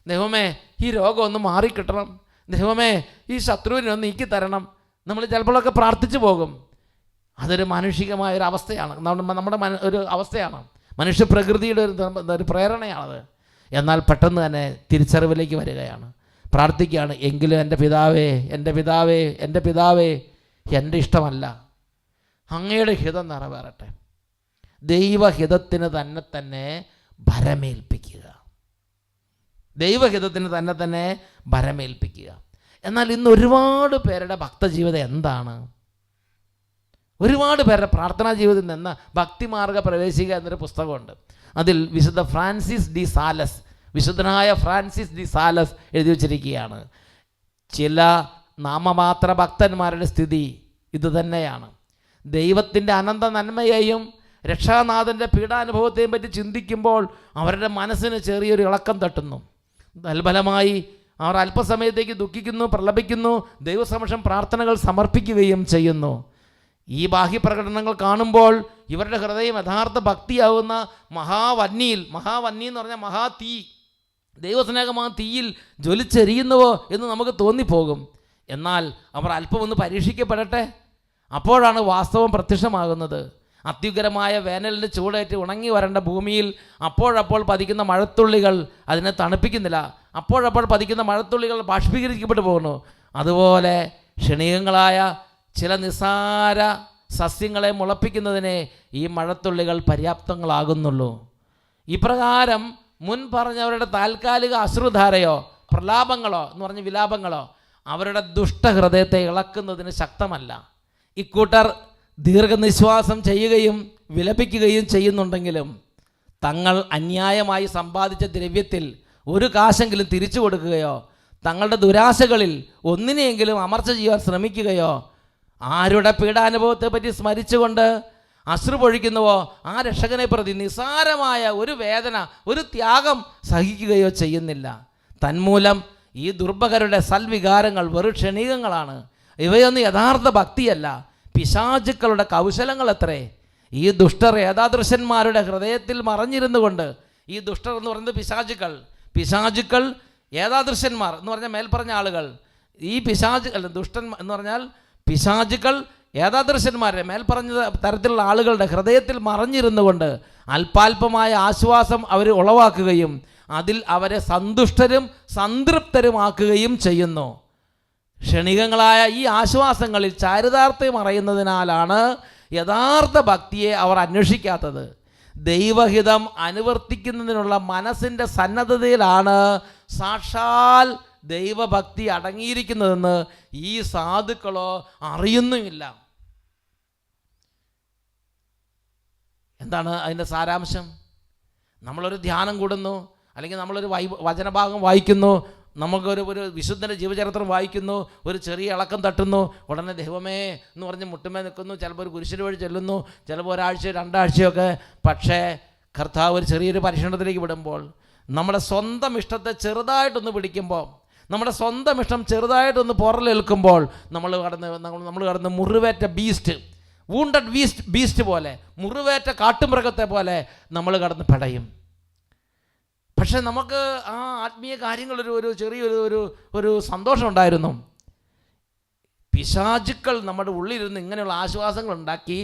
ദൈവമേ ഈ രോഗം ഒന്ന് മാറിക്കിട്ടണം, ദൈവമേ ഈ ശത്രുവിനെ ഒന്ന് നീക്കി തരണം. നമ്മൾ ചിലപ്പോഴൊക്കെ പ്രാർത്ഥിച്ചു പോകും. അതൊരു മാനുഷികമായൊരു അവസ്ഥയാണ്, നമ്മുടെ ഒരു അവസ്ഥയാണ്, മനുഷ്യപ്രകൃതിയുടെ ഒരു പ്രേരണയാണത്. എന്നാൽ പെട്ടെന്ന് തന്നെ തിരിച്ചറിവിലേക്ക് വരികയാണ്, പ്രാർത്ഥിക്കുകയാണ്, എങ്കിലും എൻ്റെ പിതാവേ, എൻ്റെ പിതാവേ, എൻ്റെ പിതാവേ, എൻ്റെ ഇഷ്ടമല്ല അങ്ങയുടെ ഹിതം നിറവേറട്ടെ. ദൈവഹിതത്തിന് തന്നെ ഭരമേൽപ്പിക്കുക, ദൈവഹിതത്തിന് തന്നെ ഭരമേൽപ്പിക്കുക. എന്നാൽ ഇന്ന് ഒരുപാട് പേരുടെ ഭക്തജീവിതം എന്താണ്? ഒരുപാട് പേരുടെ പ്രാർത്ഥനാ ജീവിതത്തിൽ നിന്ന് ഭക്തിമാർഗ പ്രവേശിക എന്നൊരു പുസ്തകമുണ്ട്. അതിൽ വിശുദ്ധ ഫ്രാൻസിസ് ഡി സാലസ്, വിശുദ്ധനായ ഫ്രാൻസിസ് ഡി സാലസ് എഴുതി വച്ചിരിക്കുകയാണ്, ചില നാമമാത്ര ഭക്തന്മാരുടെ സ്ഥിതി ഇതുതന്നെയാണ്. ദൈവത്തിൻ്റെ അനന്ത നന്മയെയും രക്ഷാനാഥൻ്റെ പീഡാനുഭവത്തെയും പറ്റി ചിന്തിക്കുമ്പോൾ അവരുടെ മനസ്സിന് ചെറിയൊരു ഇളക്കം തട്ടുന്നു. തൽഫലമായി അവർ അല്പസമയത്തേക്ക് ദുഃഖിക്കുന്നു, പ്രലപിക്കുന്നു, ദൈവസമക്ഷം പ്രാർത്ഥനകൾ സമർപ്പിക്കുകയും ചെയ്യുന്നു. ഈ ബാഹ്യപ്രകടനങ്ങൾ കാണുമ്പോൾ ഇവരുടെ ഹൃദയം യഥാർത്ഥ ഭക്തിയാവുന്ന മഹാവന്നി എന്ന് പറഞ്ഞാൽ മഹാതീ, ദൈവസ്നേഹമായ തീയിൽ ജ്വലിച്ചെരിയുന്നുവോ എന്ന് നമുക്ക് തോന്നിപ്പോകും. എന്നാൽ അവർ അല്പം ഒന്ന് പരീക്ഷിക്കപ്പെടട്ടെ, അപ്പോഴാണ് വാസ്തവം പ്രത്യക്ഷമാകുന്നത്. അത്യുഗ്രമായ വേനലിൻ്റെ ചൂടേറ്റ് ഉണങ്ങി വരേണ്ട ഭൂമിയിൽ അപ്പോഴപ്പോൾ പതിക്കുന്ന മഴത്തുള്ളികൾ അതിനെ തണുപ്പിക്കുന്നില്ല, അപ്പോഴപ്പോൾ പതിക്കുന്ന മഴത്തുള്ളികൾ ബാഷ്പീകരിക്കപ്പെട്ടു പോകുന്നു. അതുപോലെ ക്ഷണികങ്ങളായ ചില നിസ്സാര സസ്യങ്ങളെ മുളപ്പിക്കുന്നതിനെ ഈ മഴത്തുള്ളികൾ പര്യാപ്തങ്ങളാകുന്നുള്ളൂ. ഇപ്രകാരം മുൻ പറഞ്ഞവരുടെ താൽക്കാലിക അശ്രുധാരയോ പ്രലാപങ്ങളോ എന്ന് പറഞ്ഞ വിലാപങ്ങളോ അവരുടെ ദുഷ്ടഹൃദയത്തെ ഇളക്കുന്നതിന് ശക്തമല്ല. ഇക്കൂട്ടർ ദീർഘനിശ്വാസം ചെയ്യുകയും വിലപിക്കുകയും ചെയ്യുന്നുണ്ടെങ്കിലും തങ്ങൾ അന്യായമായി സമ്പാദിച്ച ദ്രവ്യത്തിൽ ഒരു കാശെങ്കിലും തിരിച്ചു കൊടുക്കുകയോ തങ്ങളുടെ ദുരാശകളിൽ ഒന്നിനെയെങ്കിലും അമർച്ച ചെയ്യാൻ ശ്രമിക്കുകയോ ആരുടെ പീഡാനുഭവത്തെപ്പറ്റി സ്മരിച്ചുകൊണ്ട് അശ്രു പൊഴിക്കുന്നുവോ ആ രക്ഷകനെ പ്രതി നിസ്സാരമായ ഒരു വേദന, ഒരു ത്യാഗം സഹിക്കുകയോ ചെയ്യുന്നില്ല. തന്മൂലം ഈ ദുർഭകരുടെ സൽവികാരങ്ങൾ വെറു ക്ഷണികങ്ങളാണ്. ഇവയൊന്നും യഥാർത്ഥ ഭക്തിയല്ല, പിശാചുക്കളുടെ കൗശലങ്ങൾ അത്രേ. ഈ ദുഷ്ടർ ഏതാദൃശന്മാരുടെ ഹൃദയത്തിൽ മറഞ്ഞിരുന്നു കൊണ്ട്, ഈ ദുഷ്ടർ എന്ന് പറയുന്നത് പിശാചുക്കൾ ഏതാദൃശന്മാർ എന്ന് പറഞ്ഞാൽ മേൽപ്പറഞ്ഞ ആളുകൾ, ഈ ദുഷ്ടൻ എന്ന് പറഞ്ഞാൽ പിശാചുക്കൾ ഏതാദൃശന്മാരെ മേൽപ്പറഞ്ഞ തരത്തിലുള്ള ആളുകളുടെ ഹൃദയത്തിൽ മറഞ്ഞിരുന്നു കൊണ്ട് അല്പാൽപമായ ആശ്വാസം അവർ ഉളവാക്കുകയും അതിൽ അവരെ സന്തുഷ്ടരും സംതൃപ്തരുമാക്കുകയും ചെയ്യുന്നു. ക്ഷണികങ്ങളായ ഈ ആശ്വാസങ്ങളിൽ ചാരിതാർത്ഥ്യം അറിയുന്നതിനാലാണ് യഥാർത്ഥ ഭക്തിയെ അവർ അന്വേഷിക്കാത്തത്. ദൈവഹിതം അനുവർത്തിക്കുന്നതിനുള്ള മനസ്സിൻ്റെ സന്നദ്ധതയിലാണ് സാക്ഷാൽ ദൈവഭക്തി അടങ്ങിയിരിക്കുന്നതെന്ന് ഈ സാധുക്കളോ അറിയുന്നുമില്ല. എന്താണ് അതിൻ്റെ സാരാംശം? നമ്മളൊരു ധ്യാനം കൂടുന്നു, അല്ലെങ്കിൽ നമ്മളൊരു വചനഭാഗം വായിക്കുന്നു, നമുക്കൊരു വിശുദ്ധൻ്റെ ജീവചരിത്രം വായിക്കുന്നു, ഒരു ചെറിയ ഇളക്കം തട്ടുന്നു, ഉടനെ ദൈവമേ എന്ന് പറഞ്ഞ് മുട്ടുമേ നിൽക്കുന്നു. ചിലപ്പോൾ ഒരു കുരിശിന് വഴി ചെല്ലുന്നു, ചിലപ്പോൾ ഒരാഴ്ചയോ രണ്ടാഴ്ചയൊക്കെ. പക്ഷേ കർത്താവ് ഒരു ചെറിയൊരു പരിശീലനത്തിലേക്ക് വിടുമ്പോൾ, നമ്മുടെ സ്വന്തം ഇഷ്ടത്തെ ചെറുതായിട്ടൊന്ന് പിടിക്കുമ്പോൾ, നമ്മുടെ സ്വന്തം ഇഷ്ടം ചെറുതായിട്ടൊന്ന് പുറലേൽക്കുമ്പോൾ നമ്മൾ കടന്ന് മുറിവേറ്റ ബീസ്റ്റ്, വൂണ്ടഡ് ബീസ്റ്റ് പോലെ, മുറിവേറ്റ കാട്ടുമൃഗത്തെ പോലെ നമ്മൾ കടന്ന് പെടയും. പക്ഷെ നമുക്ക് ആ ആത്മീയ കാര്യങ്ങളൊരു ചെറിയൊരു സന്തോഷം ഉണ്ടായിരുന്നു. പിശാചുക്കൾ നമ്മുടെ ഉള്ളിലിരുന്ന് ഇങ്ങനെയുള്ള ആശ്വാസങ്ങൾ ഉണ്ടാക്കി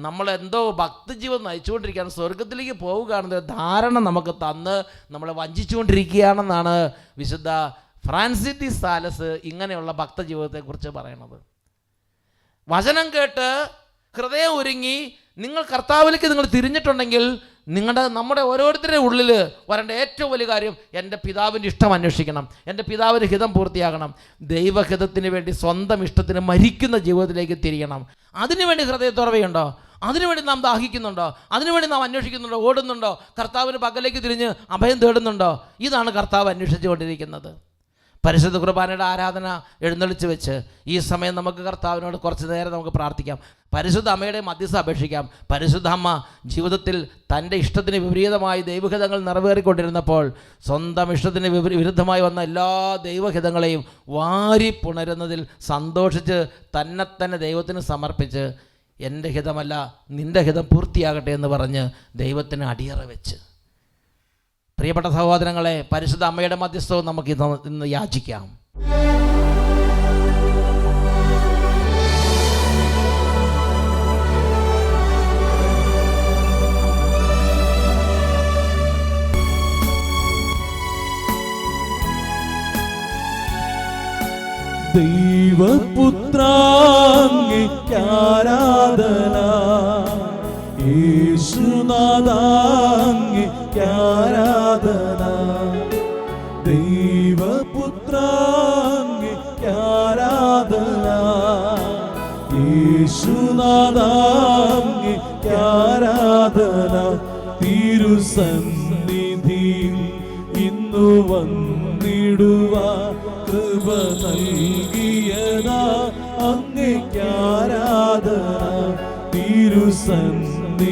നമ്മളെന്തോ ഭക്തിജീവിതം നയിച്ചുകൊണ്ടിരിക്കുകയാണ്, സ്വർഗത്തിലേക്ക് പോവുകയാണെന്നൊരു ധാരണ നമുക്ക് തന്ന് നമ്മളെ വഞ്ചിച്ചുകൊണ്ടിരിക്കുകയാണെന്നാണ് വിശുദ്ധ ഫ്രാൻസിസ് ഡി സാലസ് ഇങ്ങനെയുള്ള ഭക്തജീവിതത്തെക്കുറിച്ച് പറയണത്. വചനം കേട്ട് ഹൃദയം ഒരുങ്ങി നിങ്ങൾ കർത്താവിലേക്ക് നിങ്ങൾ തിരിഞ്ഞിട്ടുണ്ടെങ്കിൽ നമ്മുടെ ഓരോരുത്തരുടെ ഉള്ളിൽ വരേണ്ട ഏറ്റവും വലിയ കാര്യം, എൻ്റെ പിതാവിൻ്റെ ഇഷ്ടം അന്വേഷിക്കണം, എൻ്റെ പിതാവിൻ്റെ ഹിതം പൂർത്തിയാക്കണം, ദൈവഹിതത്തിന് വേണ്ടി സ്വന്തം ഇഷ്ടത്തിന് മരിക്കുന്ന ജീവിതത്തിലേക്ക് തിരിയണം. അതിനുവേണ്ടി ഹൃദയത്തുറവയുണ്ടോ? അതിനുവേണ്ടി നാം ദാഹിക്കുന്നുണ്ടോ? അതിനുവേണ്ടി നാം അന്വേഷിക്കുന്നുണ്ടോ? ഓടുന്നുണ്ടോ? കർത്താവിന് പക്കലേക്ക് തിരിഞ്ഞ് അഭയം തേടുന്നുണ്ടോ? ഇതാണ് കർത്താവ് അന്വേഷിച്ചു കൊണ്ടിരിക്കുന്നത്. പരിശുദ്ധ കുർബാനയുടെ ആരാധന എഴുന്നള്ളിച്ച് വെച്ച് ഈ സമയം നമുക്ക് കർത്താവിനോട് കുറച്ച് നേരം നമുക്ക് പ്രാർത്ഥിക്കാം. പരിശുദ്ധ അമ്മയുടെ മധ്യസ്ഥ അപേക്ഷിക്കാം. പരിശുദ്ധ അമ്മ ജീവിതത്തിൽ തൻ്റെ ഇഷ്ടത്തിന് വിപരീതമായി ദൈവഹിതങ്ങൾ നിറവേറിക്കൊണ്ടിരുന്നപ്പോൾ സ്വന്തം ഇഷ്ടത്തിന് വിരുദ്ധമായി വന്ന എല്ലാ ദൈവഹിതങ്ങളെയും വാരി പുണരുന്നതിൽ സന്തോഷിച്ച് തന്നെ ദൈവത്തിന് സമർപ്പിച്ച്, എൻ്റെ ഹിതമല്ല നിൻ്റെ ഹിതം പൂർത്തിയാകട്ടെ എന്ന് പറഞ്ഞ് ദൈവത്തിന് അടിയറ വെച്ച്, പ്രിയപ്പെട്ട സഹോദരങ്ങളെ, പരിശുദ്ധ അമ്മയുടെ മധ്യസ്ഥവും നമുക്ക് ഇന്ന് യാചിക്കാം. ദൈവപുത്രാംഗിക്കാരാധന, യേശുനാഥാംഗിക്കാരാധന, ദൈവപുത്രാംഗിക്കാരാധന, യേശുനാഥാംഗിക്കാരാധന. തിരുസന്നിധിയിൽ ഇന്നു വന്നിടുവാൻ കൃപ നൽകിയതാ അങ്ങേക്കാരാധന. തിരുസന്നിധിയിൽ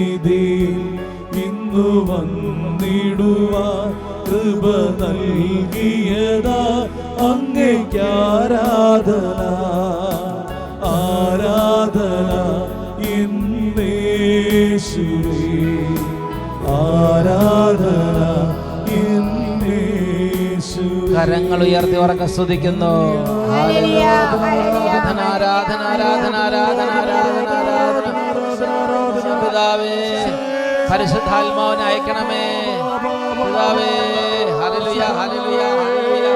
ഇന്നു വന്നിടുവാൻ കൃപ നൽകിയതാ അങ്ങേക്കാരാധന. ആരാധന യേശുവേ, ആരാധന യേശുവേ. കരങ്ങൾ ഉയർത്തി ഉറക്കെ സ്തുതിക്കുന്നു. ആരാധന ആരാധന ആരാധന ആരാധന ആരാധന ആരാധന. പിതാവേ, പരിശുദ്ധാത്മാവിനെ അയക്കണമേ പിതാവേ. Hallelujah hallelujah hallelujah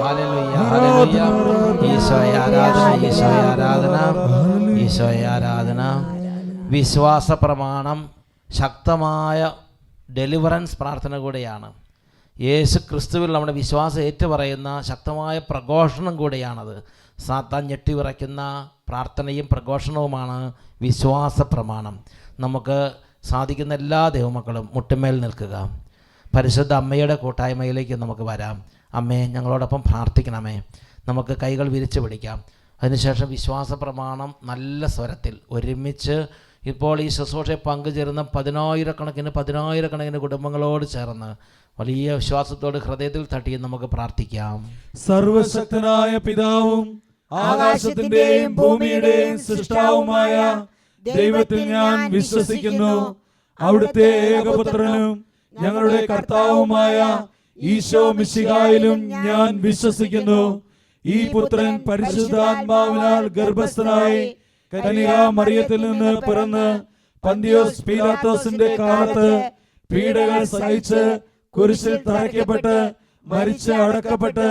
hallelujah hallelujah. ഈശോയെ ആരാധന, ഈശോയെ ആരാധന, ഈശോയെ ആരാധന. വിശ്വാസ പ്രമാണം ശക്തമായ ഡെലിവറൻസ് പ്രാർത്ഥന കൂടെയാണ്. യേശു ക്രിസ്തുവിൽ നമ്മുടെ വിശ്വാസം ഏറ്റുപറയുന്ന ശക്തമായ പ്രഘോഷണം കൂടെയാണത്. സാത്താൻ ഞെട്ടിവിറയ്ക്കുന്ന പ്രാർത്ഥനയും പ്രഘോഷണവുമാണ് വിശ്വാസ പ്രമാണം. നമുക്ക് സാധിക്കുന്ന എല്ലാ ദൈവമക്കളും മുട്ടുമേൽ നിൽക്കുക. പരിശുദ്ധ അമ്മയുടെ കൂട്ടായ്മയിലേക്ക് നമുക്ക് വരാം. അമ്മേ, ഞങ്ങളോടൊപ്പം പ്രാർത്ഥിക്കണമേ. നമുക്ക് കൈകൾ വിരിച്ച് പിടിക്കാം. അതിനുശേഷം വിശ്വാസ പ്രമാണം നല്ല സ്വരത്തിൽ ഒരുമിച്ച് ഇപ്പോൾ ഈ ശുശ്രൂഷയെ പങ്കുചേരുന്ന പതിനായിരക്കണക്കിന് കുടുംബങ്ങളോട് ചേർന്ന് വലിയ വിശ്വാസത്തോട് ഹൃദയത്തിൽ തട്ടി നമുക്ക് പ്രാർത്ഥിക്കാം. സർവശക്തനായ പിതാവും ആകാശത്തിന്റെയും ഭൂമിയുടെയും സൃഷ്ടാവുമായ ദൈവത്തിൽ ഞാൻ വിശ്വസിക്കുന്നു. അവിടുത്തെ ഏകപുത്രനും ഞങ്ങളുടെ കർത്താവുമായ ഈശോ മിശിഹായിലും ഞാൻ വിശ്വസിക്കുന്നു. ഈ പുത്രൻ പരിശുദ്ധാത്മാവിനാൽ ഗർഭസ്ഥനായി കന്യകാമറിയത്തിൽ നിന്ന് പിറന്ന് പന്തിയോസ് പീലാത്തോസിന്റെ കാലത്ത് പീഡകൾ സഹിച്ച് കുരിശിൽ തറയ്ക്കപ്പെട്ട് മരിച്ച് അടക്കപ്പെട്ട്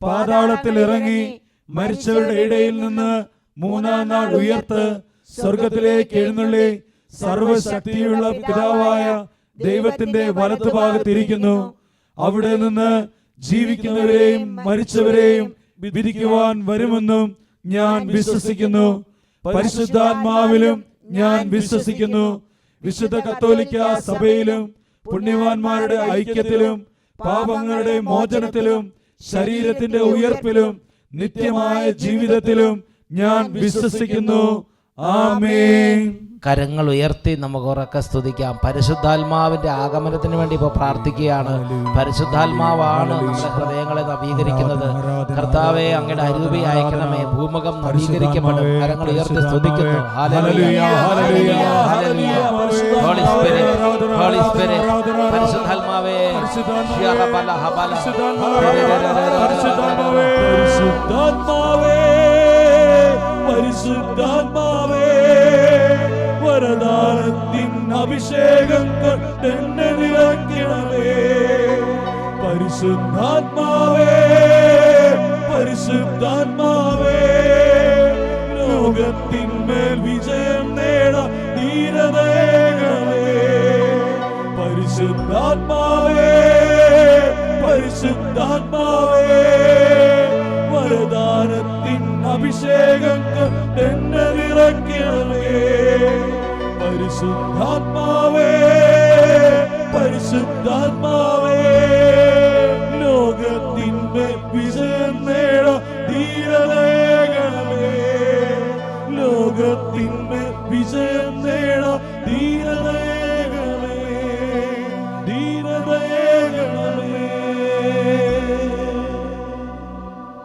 പാതാളത്തിൽ ഇറങ്ങി മരിച്ചവരുടെ ഇടയിൽ നിന്ന് മൂന്നാം നാൾ ഉയർത്ത് സ്വർഗത്തിലേക്ക് എഴുന്നള്ളി സർവശക്തിയുള്ള പിതാവായ ദൈവത്തിന്റെ വലത്തുഭാഗത്തിരിക്കുന്നു. അവിടെ നിന്ന് ജീവിക്കുന്നവരെയും മരിച്ചവരെയും വിധിക്കുവാൻ വരുമെന്നും ഞാൻ വിശ്വസിക്കുന്നു. പരിശുദ്ധാത്മാവിലും ഞാൻ വിശ്വസിക്കുന്നു. വിശുദ്ധ കത്തോലിക്ക സഭയിലും പുണ്യവാന്മാരുടെ ഐക്യത്തിലും പാപങ്ങളുടെ മോചനത്തിലും ശരീരത്തിന്റെ ഉയർപ്പിലും നിത്യമായ ജീവിതത്തിലും ഞാൻ വിശ്വസിക്കുന്നു. ആമേൻ. കരങ്ങൾ ഉയർത്തി നമുക്ക് ഉറക്കെ സ്തുതിക്കാം. പരിശുദ്ധാത്മാവിന്റെ ആഗമനത്തിന് വേണ്ടി ഇപ്പോൾ പ്രാർത്ഥിക്കുകയാണ്. പരിശുദ്ധാത്മാവാണ് നമ്മുടെ ഹൃദയങ്ങളെ നവീകരിക്കുന്നത്. കർത്താവെ, അങ്ങയുടെ അരൂപി അയക്കണമേ. ഭൂമുഖം നവീകരിക്കപ്പെടും. കരങ്ങൾ ഉയർത്തി സ്തുതിക്കുന്നു. Hallelujah, hallelujah, hallelujah. Holy spirit, holy spirit, പരിശുദ്ധാത്മാവേ, ശിയറബല ഹബല, പരിശുദ്ധാത്മാവേ, പരിശുദ്ധാത്മാവേ, വരദാനത്തിൻ അഭിഷേകം കൊണ്ടെന്നെ നിറയ്ക്കണമേ. പരിശുദ്ധാത്മാവേ, പരിശുദ്ധാത്മാവേ, ലോകത്തിന്മേൽ വിജയം നേടാൻ ധീരതയേകണമേ. പരിശുദ്ധാത്മാവേ, പരിശുദ്ധാത്മാവേ, വരദാനത്തിൻ അഭിഷേകം കൊണ്ടെന്നെ നിറയ്ക്കണമേ. പരിശുദ്ധാത്മാവേ, പരിശുദ്ധാത്മാവേ, ലോകത്തിന്മേൽ വിജയം നേടാൻ ധീരതയേകണമേ. ലോകത്തിന്മേൽ വിജയം നേടാൻ ധീരതയേകണമേ, ധീരതയേകണമേ.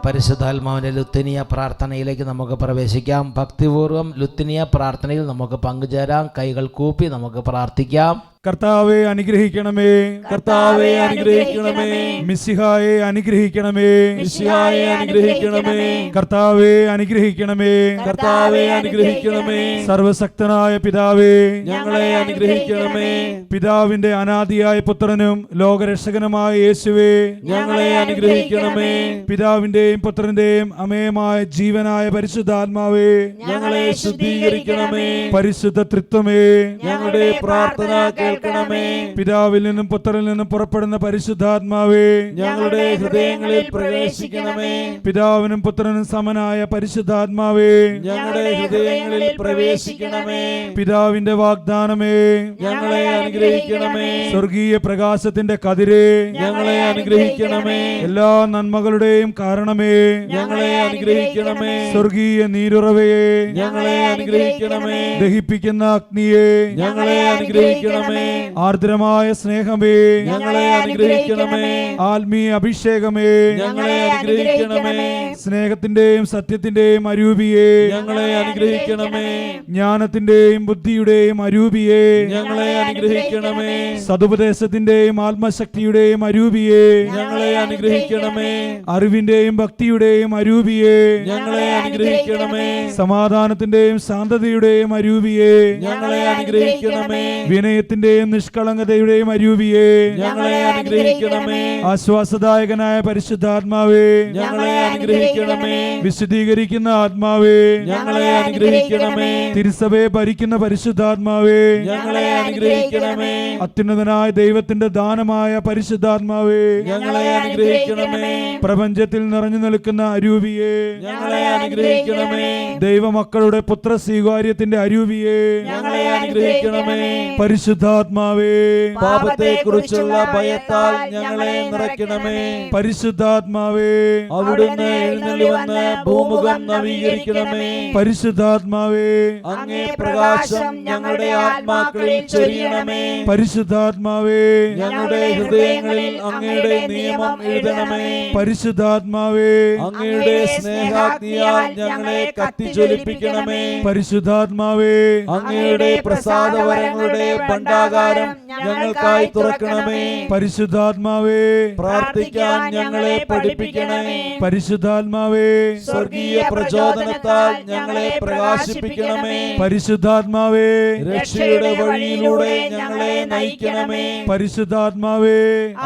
പരിശുദ്ധാത്മാവിന്റെ ലുത്തിനിയ പ്രാർത്ഥനയിലേക്ക് നമുക്ക് പ്രവേശിക്കാം. ഭക്തിപൂർവ്വം ലുത്തിനിയ പ്രാർത്ഥനയിൽ നമുക്ക് പങ്കുചേരാം. കൈകൾ കൂപ്പി നമുക്ക് പ്രാർത്ഥിക്കാം. കർത്താവെ അനുഗ്രഹിക്കണമേ, കർത്താവെ അനുഗ്രഹിക്കണമേ. മിശിഹായെ അനുഗ്രഹിക്കണമേ, മിശിഹായെ അനുഗ്രഹിക്കണമേ. കർത്താവെ അനുഗ്രഹിക്കണമേ, കർത്താവെ അനുഗ്രഹിക്കണമേ. സർവശക്തനായ പിതാവേ, ഞങ്ങളെ അനുഗ്രഹിക്കണമേ. പിതാവിന്റെ അനാദിയായ പുത്രനും ലോകരക്ഷകനുമായ യേശുവേ, ഞങ്ങളെ അനുഗ്രഹിക്കണമേ. പിതാവിന്റെയും പുത്രന്റെയും അമേയമായ ജീവനായ പരിശുദ്ധാത്മാവേ, ഞങ്ങളെ ശുദ്ധീകരിക്കണമേ. പരിശുദ്ധ തൃത്വമേ, ഞങ്ങളുടെ പ്രാർത്ഥന കേൾക്കണമേ. പിതാവിൽ നിന്നും പുത്രനിൽ നിന്നും പുറപ്പെടുന്ന പരിശുദ്ധാത്മാവേ, ഞങ്ങളുടെ ഹൃദയങ്ങളിൽ പ്രവേശിക്കണമേ. പിതാവിനും പുത്രനും സമനായ പരിശുദ്ധാത്മാവേ, ഞങ്ങളുടെ ഹൃദയങ്ങളിൽ പ്രവേശിക്കണമേ. പിതാവിന്റെ വാഗ്ദാനമേ, ഞങ്ങളെ അനുഗ്രഹിക്കണമേ. സ്വർഗീയ പ്രകാശത്തിന്റെ കതിരേ, ഞങ്ങളെ അനുഗ്രഹിക്കണമേ. എല്ലാ നന്മകളുടെയും കാരണമേ, ഞങ്ങളെ അനുഗ്രഹിക്കണമേ. സ്വർഗീയ നീരുറവയെ, ഞങ്ങളെ അനുഗ്രഹിക്കണമേ. ദഹിപ്പിക്കുന്ന അഗ്നിയെ, ഞങ്ങളെ അനുഗ്രഹിക്കണമേ. ആർദ്രമായ സ്നേഹമേ, ഞങ്ങളെ അനുഗ്രഹിക്കണമേ. ആത്മീയ അഭിഷേകമേ, ഞങ്ങളെ അനുഗ്രഹിക്കണമേ. സ്നേഹത്തിന്റെയും സത്യത്തിന്റെയും അരൂപിയെ, ഞങ്ങളെ അനുഗ്രഹിക്കണമേ. ജ്ഞാനത്തിന്റെയും ബുദ്ധിയുടെയും അരൂപിയെ, ഞങ്ങളെ അനുഗ്രഹിക്കണമേ. സതുപദേശത്തിന്റെയും ആത്മശക്തിയുടെയും അരൂപിയെ, ഞങ്ങളെ അനുഗ്രഹിക്കണമേ. അറിവിന്റെയും ഭക്തിയുടെയും അരൂപിയെ, ഞങ്ങളെ അനുഗ്രഹിക്കണമേ. സമാധാനത്തിന്റെയും ശാന്തതയുടെയും അരൂപിയെ, ഞങ്ങളെ അനുഗ്രഹിക്കണമേ. വിനയത്തിന്റെയും നിഷ്കളങ്കതയുടെയും അരൂപിയെ, ഞങ്ങളെ അനുഗ്രഹിക്കണമേ. ആശ്വാസദായകനായ പരിശുദ്ധാത്മാവേ, ഞങ്ങളെ അനുഗ്രഹിക്കണമേ. വിശുദ്ധീകരിക്കുന്ന ആത്മാവേ, ഞങ്ങളെ അനുഗ്രഹിക്കണമേ. തിരുസഭയെ ഭരിക്കുന്ന പരിശുദ്ധാത്മാവേ, ഞങ്ങളെ അനുഗ്രഹിക്കണമേ. അത്യുന്നതനായ ദൈവത്തിന്റെ ദാനമായ പരിശുദ്ധാത്മാവേ, ഞങ്ങളെ അനുഗ്രഹിക്കണമേ. പ്രപഞ്ചത്തിൽ നിറഞ്ഞു നിൽക്കുന്ന അരൂപിയെ, ഞങ്ങളെ അനുഗ്രഹിക്കണമേ. ദൈവമക്കളുടെ പുത്ര സ്വീകാര്യത്തിന്റെ അരൂപിയെ, ഞങ്ങളെ അനുഗ്രഹിക്കണമേ. പരിശുദ്ധാത്മാവേ, പാപത്തെക്കുറിച്ചുള്ള ഭയത്താൽ ഞങ്ങളെ നിറയ്ക്കണമേ. പരിശുദ്ധാത്മാവേ, അവിടുന്ന് എഴുന്നള്ളി വന്ന് ഭൂമുഖം നവീകരിക്കണമേ. പരിശുദ്ധാത്മാവേ, അങ്ങേ പ്രകാശം ഞങ്ങളുടെ ആത്മാക്കളിൽ ചൊരിയണമേ. പരിശുദ്ധാത്മാവേ, ഞങ്ങളുടെ ഹൃദയങ്ങളിൽ അങ്ങയുടെ നിയമം എഴുതണമേ. പരിശുദ്ധാത്മാവേ, അങ്ങയുടെ സ്നേഹാഗ്നിയാൽ ഞങ്ങളെ കത്തിജ്വലിപ്പിക്കണമേ. പരിശുദ്ധാത്മാവേ, അങ്ങയുടെ പ്രസാദവരങ്ങളുടെ ഭണ്ഡാകാരം ഞങ്ങൾക്കായി തുറക്കണമേ. പരിശുദ്ധാത്മാവേ, പ്രാർത്ഥിക്കാൻ ഞങ്ങളെ പഠിപ്പിക്കണമേ. പരിശുദ്ധാത്മാവേ, സ്വർഗീയ പ്രചോദനത്താൽ ഞങ്ങളെ പ്രകാശിപ്പിക്കണമേ. പരിശുദ്ധാത്മാവേ, രക്ഷയുടെ വഴിയിലൂടെ ഞങ്ങളെ നയിക്കണമേ. പരിശുദ്ധാത്മാവേ,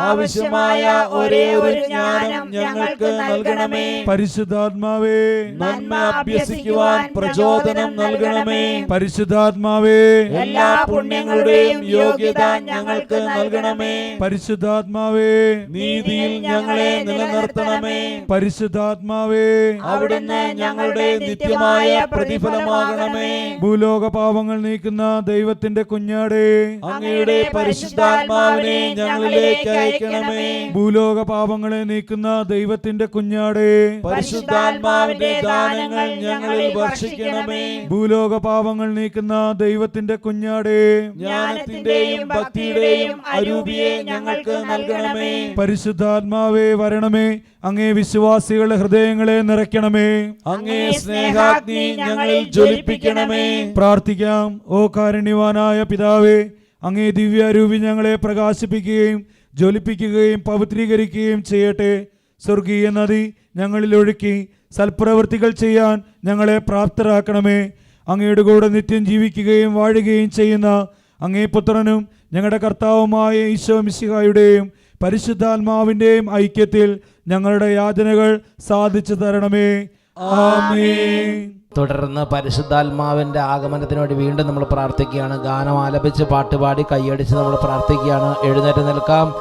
ആവശ്യമായ ഒരേ ഒരു ജ്ഞാനം ഞങ്ങൾക്ക് നൽകണമേ. പരിശുദ്ധാത്മാവേ, നന്മ അഭ്യസിക്കുവാൻ പ്രചോദനം നൽകണമേ. പരിശുദ്ധാത്മാവേ, എല്ലാ പുണ്യങ്ങളുടെയും യോഗ്യത ഞങ്ങൾക്ക് നൽകണമേ. പരിശുദ്ധാത്മാവേ നീതിയിൽ ഞങ്ങളെ നിലനിർത്തണമേ. പരിശുദ്ധാത്മാവേ അവിടുന്ന് ഞങ്ങളുടെ നിത്യമായ പ്രതിഫലമാകണമേ. ഭൂലോക പാപങ്ങൾ നീക്കുന്ന ദൈവത്തിന്റെ കുഞ്ഞാടേ, അങ്ങയുടെ പരിശുദ്ധാത്മാവിനെ ഞങ്ങളിലേക്ക് അയക്കണമേ. ഭൂലോക പാപങ്ങളെ നീക്കുന്ന ദൈവത്തിന്റെ കുഞ്ഞാടേ, പരിശുദ്ധാത്മാവിന്റെ ദാനങ്ങൾ ഞങ്ങളിൽ വർഷിക്കണമേ. ഭൂലോക പാപങ്ങൾ നീക്കുന്ന ദൈവത്തിന്റെ കുഞ്ഞാടേ, ജ്ഞാനത്തിന്റെയും ഭക്തിയുടെയും അരൂപിയെ ഞങ്ങൾക്ക് നൽകണമേ. പരിശുദ്ധാത്മാവേ വരണമേ. അങ്ങേ വിശ്വാസികളുടെ ഹൃദയങ്ങളെ നിറയ്ക്കണമേ. അങ്ങേ സ്നേഹാഗ്നി ഞങ്ങളിൽ ജ്വലിപ്പിക്കണമേ. പ്രാർത്ഥിക്കാം. ഓ കാരുണ്യവാനായ പിതാവേ, അങ്ങേ ദിവ്യാരൂപി ഞങ്ങളെ പ്രകാശിപ്പിക്കുകയും ജ്വലിപ്പിക്കുകയും പവിത്രീകരിക്കുകയും ചെയ്യട്ടെ. സ്വർഗീയ നദി ഞങ്ങളിൽ ഒഴുക്കി സൽപ്രവൃത്തികൾ ചെയ്യാൻ ഞങ്ങളെ പ്രാപ്തരാക്കണമേ. അങ്ങയുടെ കൂടെ നിത്യം ജീവിക്കുകയും വാഴുകയും ചെയ്യുന്ന അങ്ങേ പുത്രനും ഞങ്ങളുടെ കർത്താവുമായ ഈശോ മിശിഹായുടെയും പരിശുദ്ധാത്മാവിൻ്റെയും ഐക്യത്തിൽ ഞങ്ങളുടെ യാചനകൾ സാധിച്ചു തരണമേ. ആമേൻ. തുടർന്ന് പരിശുദ്ധാത്മാവിൻ്റെ ആഗമനത്തിന് വേണ്ടി വീണ്ടും നമ്മൾ പ്രാർത്ഥിക്കുകയാണ്. ഗാനം ആലപിച്ച് പാട്ടുപാടി കൈയടിച്ച് നമ്മൾ പ്രാർത്ഥിക്കുകയാണ്. എഴുന്നേറ്റ് നിൽക്കാം.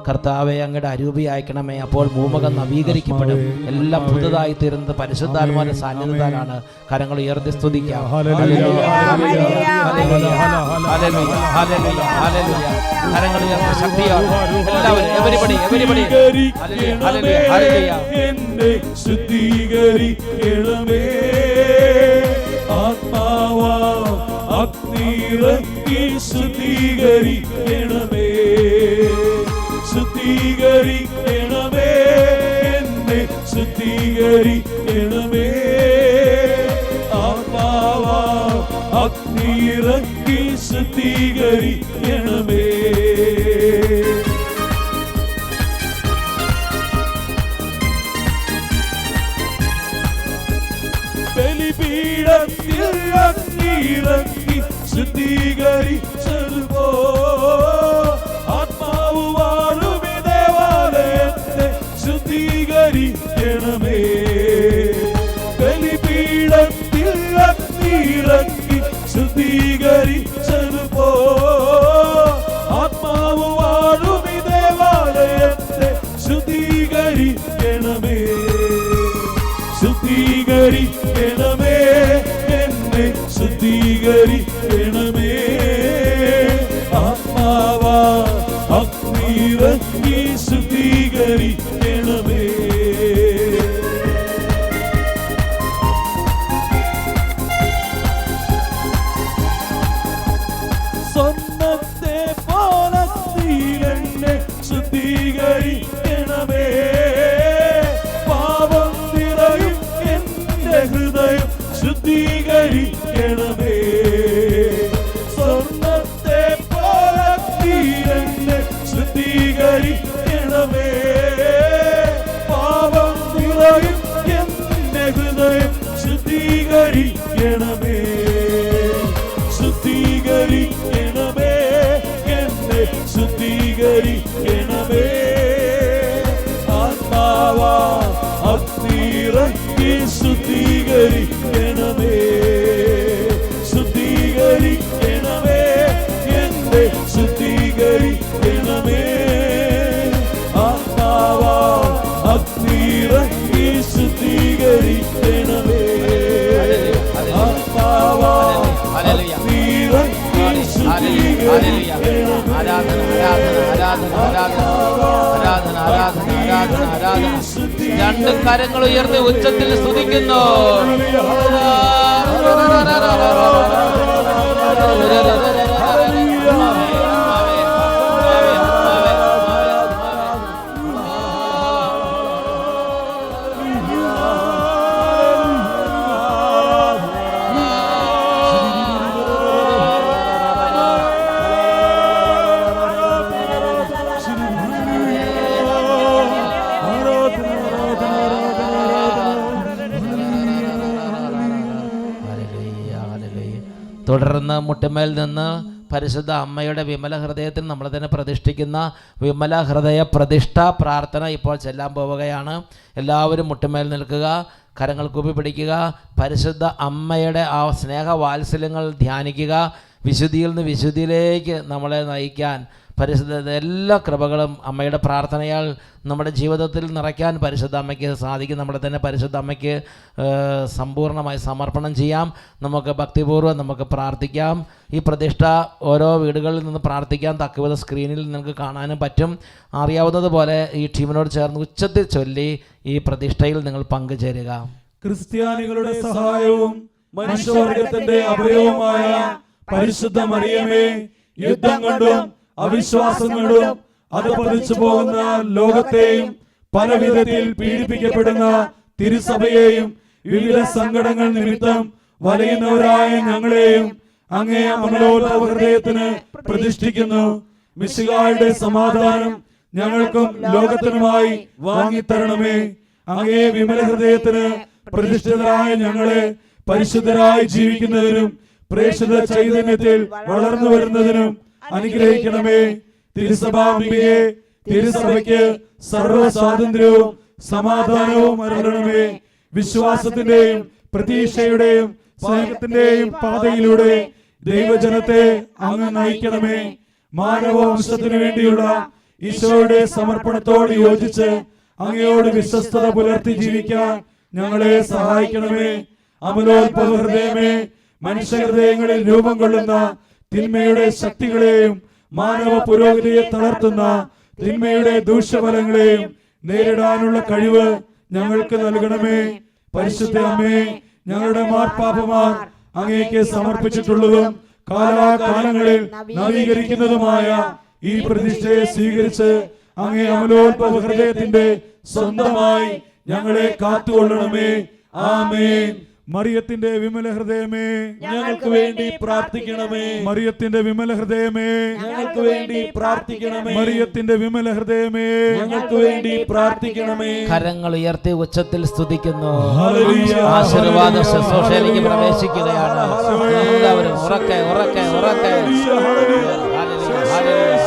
കർത്താവെ, അങ്ങയുടെ അരൂപി അയക്കണമേ. അപ്പോൾ ഭൂമുഖം നവീകരിക്കപ്പെടും. എല്ലാം പുതുതായി തീരുന്നത് പരിശുദ്ധാത്മാവിന്റെ സാന്നിധ്യത്താലാണ്. കരങ്ങൾ ഉയർത്തി സ്തുതിക്കാം. കരങ്ങൾ ഉയർത്തി ശക്തിയാണ്. എല്ലാവരും എന്നെ ശുദ്ധീകരിക്കണമേ. ആത്മാവാ അഗ്നിയിറക്കി ശുദ്ധീകരിക്കണമേ. ശുദ്ധീകരിക്കണമേ, എന്നെ ശുദ്ധീകരിക്കണമേ. ആത്മാവാ അഗ്നിയിറക്കി ശുദ്ധീകരിക്കണമേ. ബലിപീഠത്തിൽ അഗ്നിയിറക്കി ശുദ്ധീകരിച്ചതുപോ ആത്മാവ് വാഴുമേ ദേവാലയത്തെ ശുദ്ധീകരിക്കണമേ. ബലിപീഠത്തിൽ അഗ്നിയിറക്കി ശുദ്ധീകരിച്ചതുപോ ആത്മാവ് വാഴുമേ ദേവാലയത്തെ ശുദ്ധീകരിക്കണമേ. ശുദ്ധീകരിക്കണമേ, എന്നെ ശുദ്ധീകരിക്കണമേ. ആത്മാവാ അഗ്നിയിറക്കി ശുദ്ധീകരിക്കണമേ. സ്വർണ്ണത്തെ പോലത്തീരെന്നെ ശുദ്ധീകരിക്കണമേ. പാപം നിറയും എന്റെ ഹൃദയം ശുദ്ധീകരിക്കണമേ. സ്വർണ്ണത്തെ പോലത്തീരെന്നെ ശുദ്ധീകരിക്കണമേ. പാപം നിറയും എന്റെ ഹൃദയം ശുദ്ധീകരിക്കണമേ. ശുദ്ധീകരിക്കണമേ, എന്നെ ശുദ്ധീകരിക്കണമേ. ആത്മാവാ അഗ്നിയിറക്കി ശുദ്ധീകരിക്കണമേ. ശുദ്ധീകരിക്കണമേ, എന്നെ ശുദ്ധീകരിക്കണമേ. ആത്മാവാ അഗ്നിയിറക്കി ശുദ്ധീകരിക്കണമേ. ആത്മാവാ അഗ്നിയിറക്കി ശുദ്ധീകരിക്കണമേ. രണ്ട് കരങ്ങൾ ഉയർത്തി ഉച്ചത്തിൽ സ്തുതിക്കുന്നു. തുടർന്ന് മുട്ടുമേൽ നിന്ന് പരിശുദ്ധ അമ്മയുടെ വിമല ഹൃദയത്തിൽ നമ്മൾ തന്നെ പ്രതിഷ്ഠിക്കുന്ന വിമല ഹൃദയ പ്രതിഷ്ഠാ പ്രാർത്ഥന ഇപ്പോൾ ചെല്ലാൻ പോവുകയാണ്. എല്ലാവരും മുട്ടുമേൽ നിൽക്കുക, കരങ്ങൾ കൂപ്പി പിടിക്കുക, പരിശുദ്ധ അമ്മയുടെ ആ സ്നേഹവാത്സല്യങ്ങൾ ധ്യാനിക്കുക. വിശുദ്ധിയിൽ നിന്ന് വിശുദ്ധിയിലേക്ക് നമ്മളെ നയിക്കാൻ പരിശുദ്ധ എല്ലാ കൃപകളും അമ്മയുടെ പ്രാർത്ഥനയാൽ നമ്മുടെ ജീവിതത്തിൽ നിറയ്ക്കാൻ പരിശുദ്ധ അമ്മയ്ക്ക് സാധിക്കും. നമ്മുടെ തന്നെ പരിശുദ്ധ അമ്മയ്ക്ക് സമ്പൂർണ്ണമായി സമർപ്പണം ചെയ്യാം. നമുക്ക് ഭക്തിപൂർവ്വം നമുക്ക് പ്രാർത്ഥിക്കാം. ഈ പ്രതിഷ്ഠ ഓരോ വീടുകളിൽ നിന്ന് പ്രാർത്ഥിക്കാൻ തക്കവിധ സ്ക്രീനിൽ നിങ്ങൾക്ക് കാണാനും പറ്റും. അറിയാവുന്നതുപോലെ ഈ ടീമിനോട് ചേർന്ന് ഉച്ചത്തിൽ ചൊല്ലി ഈ പ്രതിഷ്ഠയിൽ നിങ്ങൾ പങ്കുചേരുക. ക്രിസ്ത്യാനികളുടെ സഹായവും മനുഷ്യവർഗത്തിന്റെ അഭയവുമായ പരിശുദ്ധ മറിയമേ, യുദ്ധം കൊണ്ടും അവിശ്വാസങ്ങളും അധപതിച്ചു പോകുന്ന ലോകത്തെയും പല വിധത്തിൽ പീഡിപ്പിക്കപ്പെടുന്ന തിരുസഭയെയും വിവിധ സങ്കടങ്ങൾ നിമിത്തം വലയുന്നവരായ ഞങ്ങളെയും അങ്ങേ അമലോത്ഭവ ഹൃദയത്തിന് പ്രതിഷ്ഠിക്കുന്നു. മിശിഹായുടെ സമാധാനം ഞങ്ങൾക്കും ലോകത്തിനുമായി വാങ്ങിത്തരണമേ. അങ്ങേ വിമല ഹൃദയത്തിന് പ്രതിഷ്ഠിതരായ ഞങ്ങളെ പരിശുദ്ധരായി ജീവിക്കുന്നതിനും പ്രേക്ഷിത ചൈതന്യത്തിൽ വളർന്നു വരുന്നതിനും അനുഗ്രഹിക്കണമേ. തിരുസഭാംബികയെ, തിരുസഭയ്ക്ക് സർവ്വ സ്വാതന്ത്ര്യവും സമാധാനവും അരുളണമേ. വിശ്വാസത്തിന്റെയും പ്രതീക്ഷയുടെയും സ്നേഹത്തിന്റെയും പാതയിലൂടെ ദൈവജനത്തെ അങ്ങ് നയിക്കണമേ. മാനവവംശത്തിനു വേണ്ടിയുള്ള ഈശോയുടെ സമർപ്പണത്തോട് യോജിച്ച് അങ്ങയോട് വിശ്വസ്തത പുലർത്തി ജീവിക്കാൻ ഞങ്ങളെ സഹായിക്കണമേ. അമലോത്ഭവ ഹൃദയമേ, മനുഷ്യഹൃദയങ്ങളിൽ രൂപം കൊള്ളുന്ന തിന്മയുടെ ശക്തികളെയും മാനവ പുരോഗതിയെ തളർത്തുന്ന തിന്മയുടെ ദൂഷ്യഫലങ്ങളെയും നേരിടാനുള്ള കഴിവ് ഞങ്ങൾക്ക് നൽകണമേ. പരിശുദ്ധ അമ്മേ, ഞങ്ങളുടെ മാർപ്പാപ്പമാർ അങ്ങേക്ക് സമർപ്പിച്ചിട്ടുള്ളതും കാലാകാലങ്ങളിൽ നവീകരിക്കുന്നതുമായ ഈ പ്രതിഷ്ഠയെ സ്വീകരിച്ച് അങ്ങേ അമലോത്ഭവ ഹൃദയത്തിന്റെ സ്വന്തമായി ഞങ്ങളെ കാത്തുകൊള്ളണമേ. ആമേൻ. മറിയത്തിന്റെ വിമല ഹൃദയമേ, ഞങ്ങൾക്ക് വേണ്ടി പ്രാർത്ഥിക്കണമേ. മറിയത്തിന്റെ വിമല ഹൃദയമേ, ഞങ്ങൾക്ക് വേണ്ടി പ്രാർത്ഥിക്കണമേ. മറിയത്തിന്റെ വിമല ഹൃദയമേ, ഞങ്ങൾക്ക് വേണ്ടി പ്രാർത്ഥിക്കണമേ. കരങ്ങൾ ഉയർത്തി ഉച്ചത്തിൽ സ്തുതിക്കുന്നു. ഹല്ലേലൂയ. ആശീർവാദ ശുശ്രൂഷയിലേക്ക് പ്രവേശിക്കുകയാണ്. എല്ലാവരും ഉറക്കെ ഉറക്കെ ഉറക്കെ ഹല്ലേലൂയ, ഹല്ലേലൂയ, ഹല്ലേലൂയ.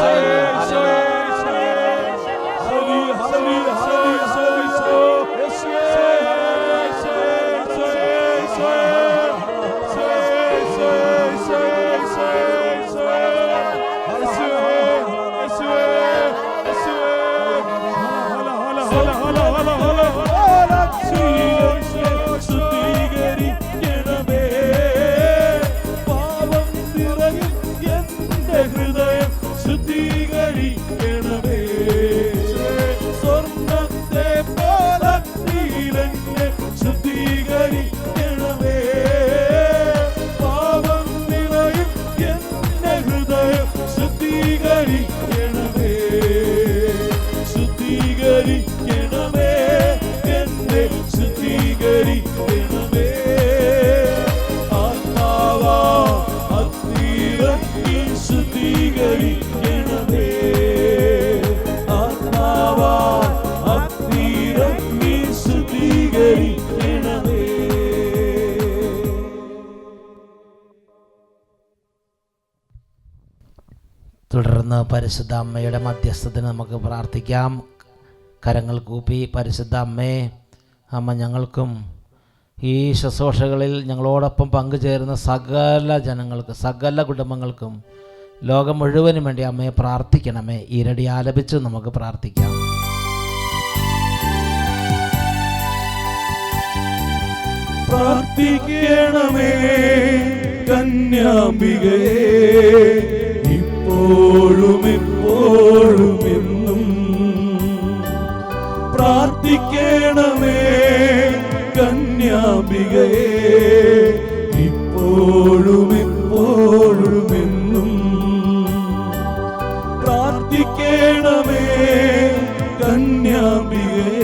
തുടർന്ന് പരിശുദ്ധ അമ്മയുടെ മധ്യസ്ഥത്തിന് നമുക്ക് പ്രാർത്ഥിക്കാം. കരങ്ങൾ കൂപ്പി പരിശുദ്ധ അമ്മേ, അമ്മ ഞങ്ങൾക്കും ഈ ശുശ്രൂഷകളിൽ ഞങ്ങളോടൊപ്പം പങ്കുചേരുന്ന സകല ജനങ്ങൾക്ക്, സകല കുടുംബങ്ങൾക്കും, ലോകം മുഴുവനും വേണ്ടി അമ്മയെ പ്രാർത്ഥിക്കണമേ. ഈരടി ആലപിച്ച് നമുക്ക് പ്രാർത്ഥിക്കാം. പ്രാർത്ഥിക്കണമേ കന്യാംബികയെ, ഇപ്പോഴും എപ്പോഴും എന്നും. പ്രാർത്ഥിക്കണമേ കന്യാംബികയെ, ഇപ്പോഴും എപ്പോഴും എന്നും. പ്രാർത്ഥിക്കണമേ കന്യാംബികയെ,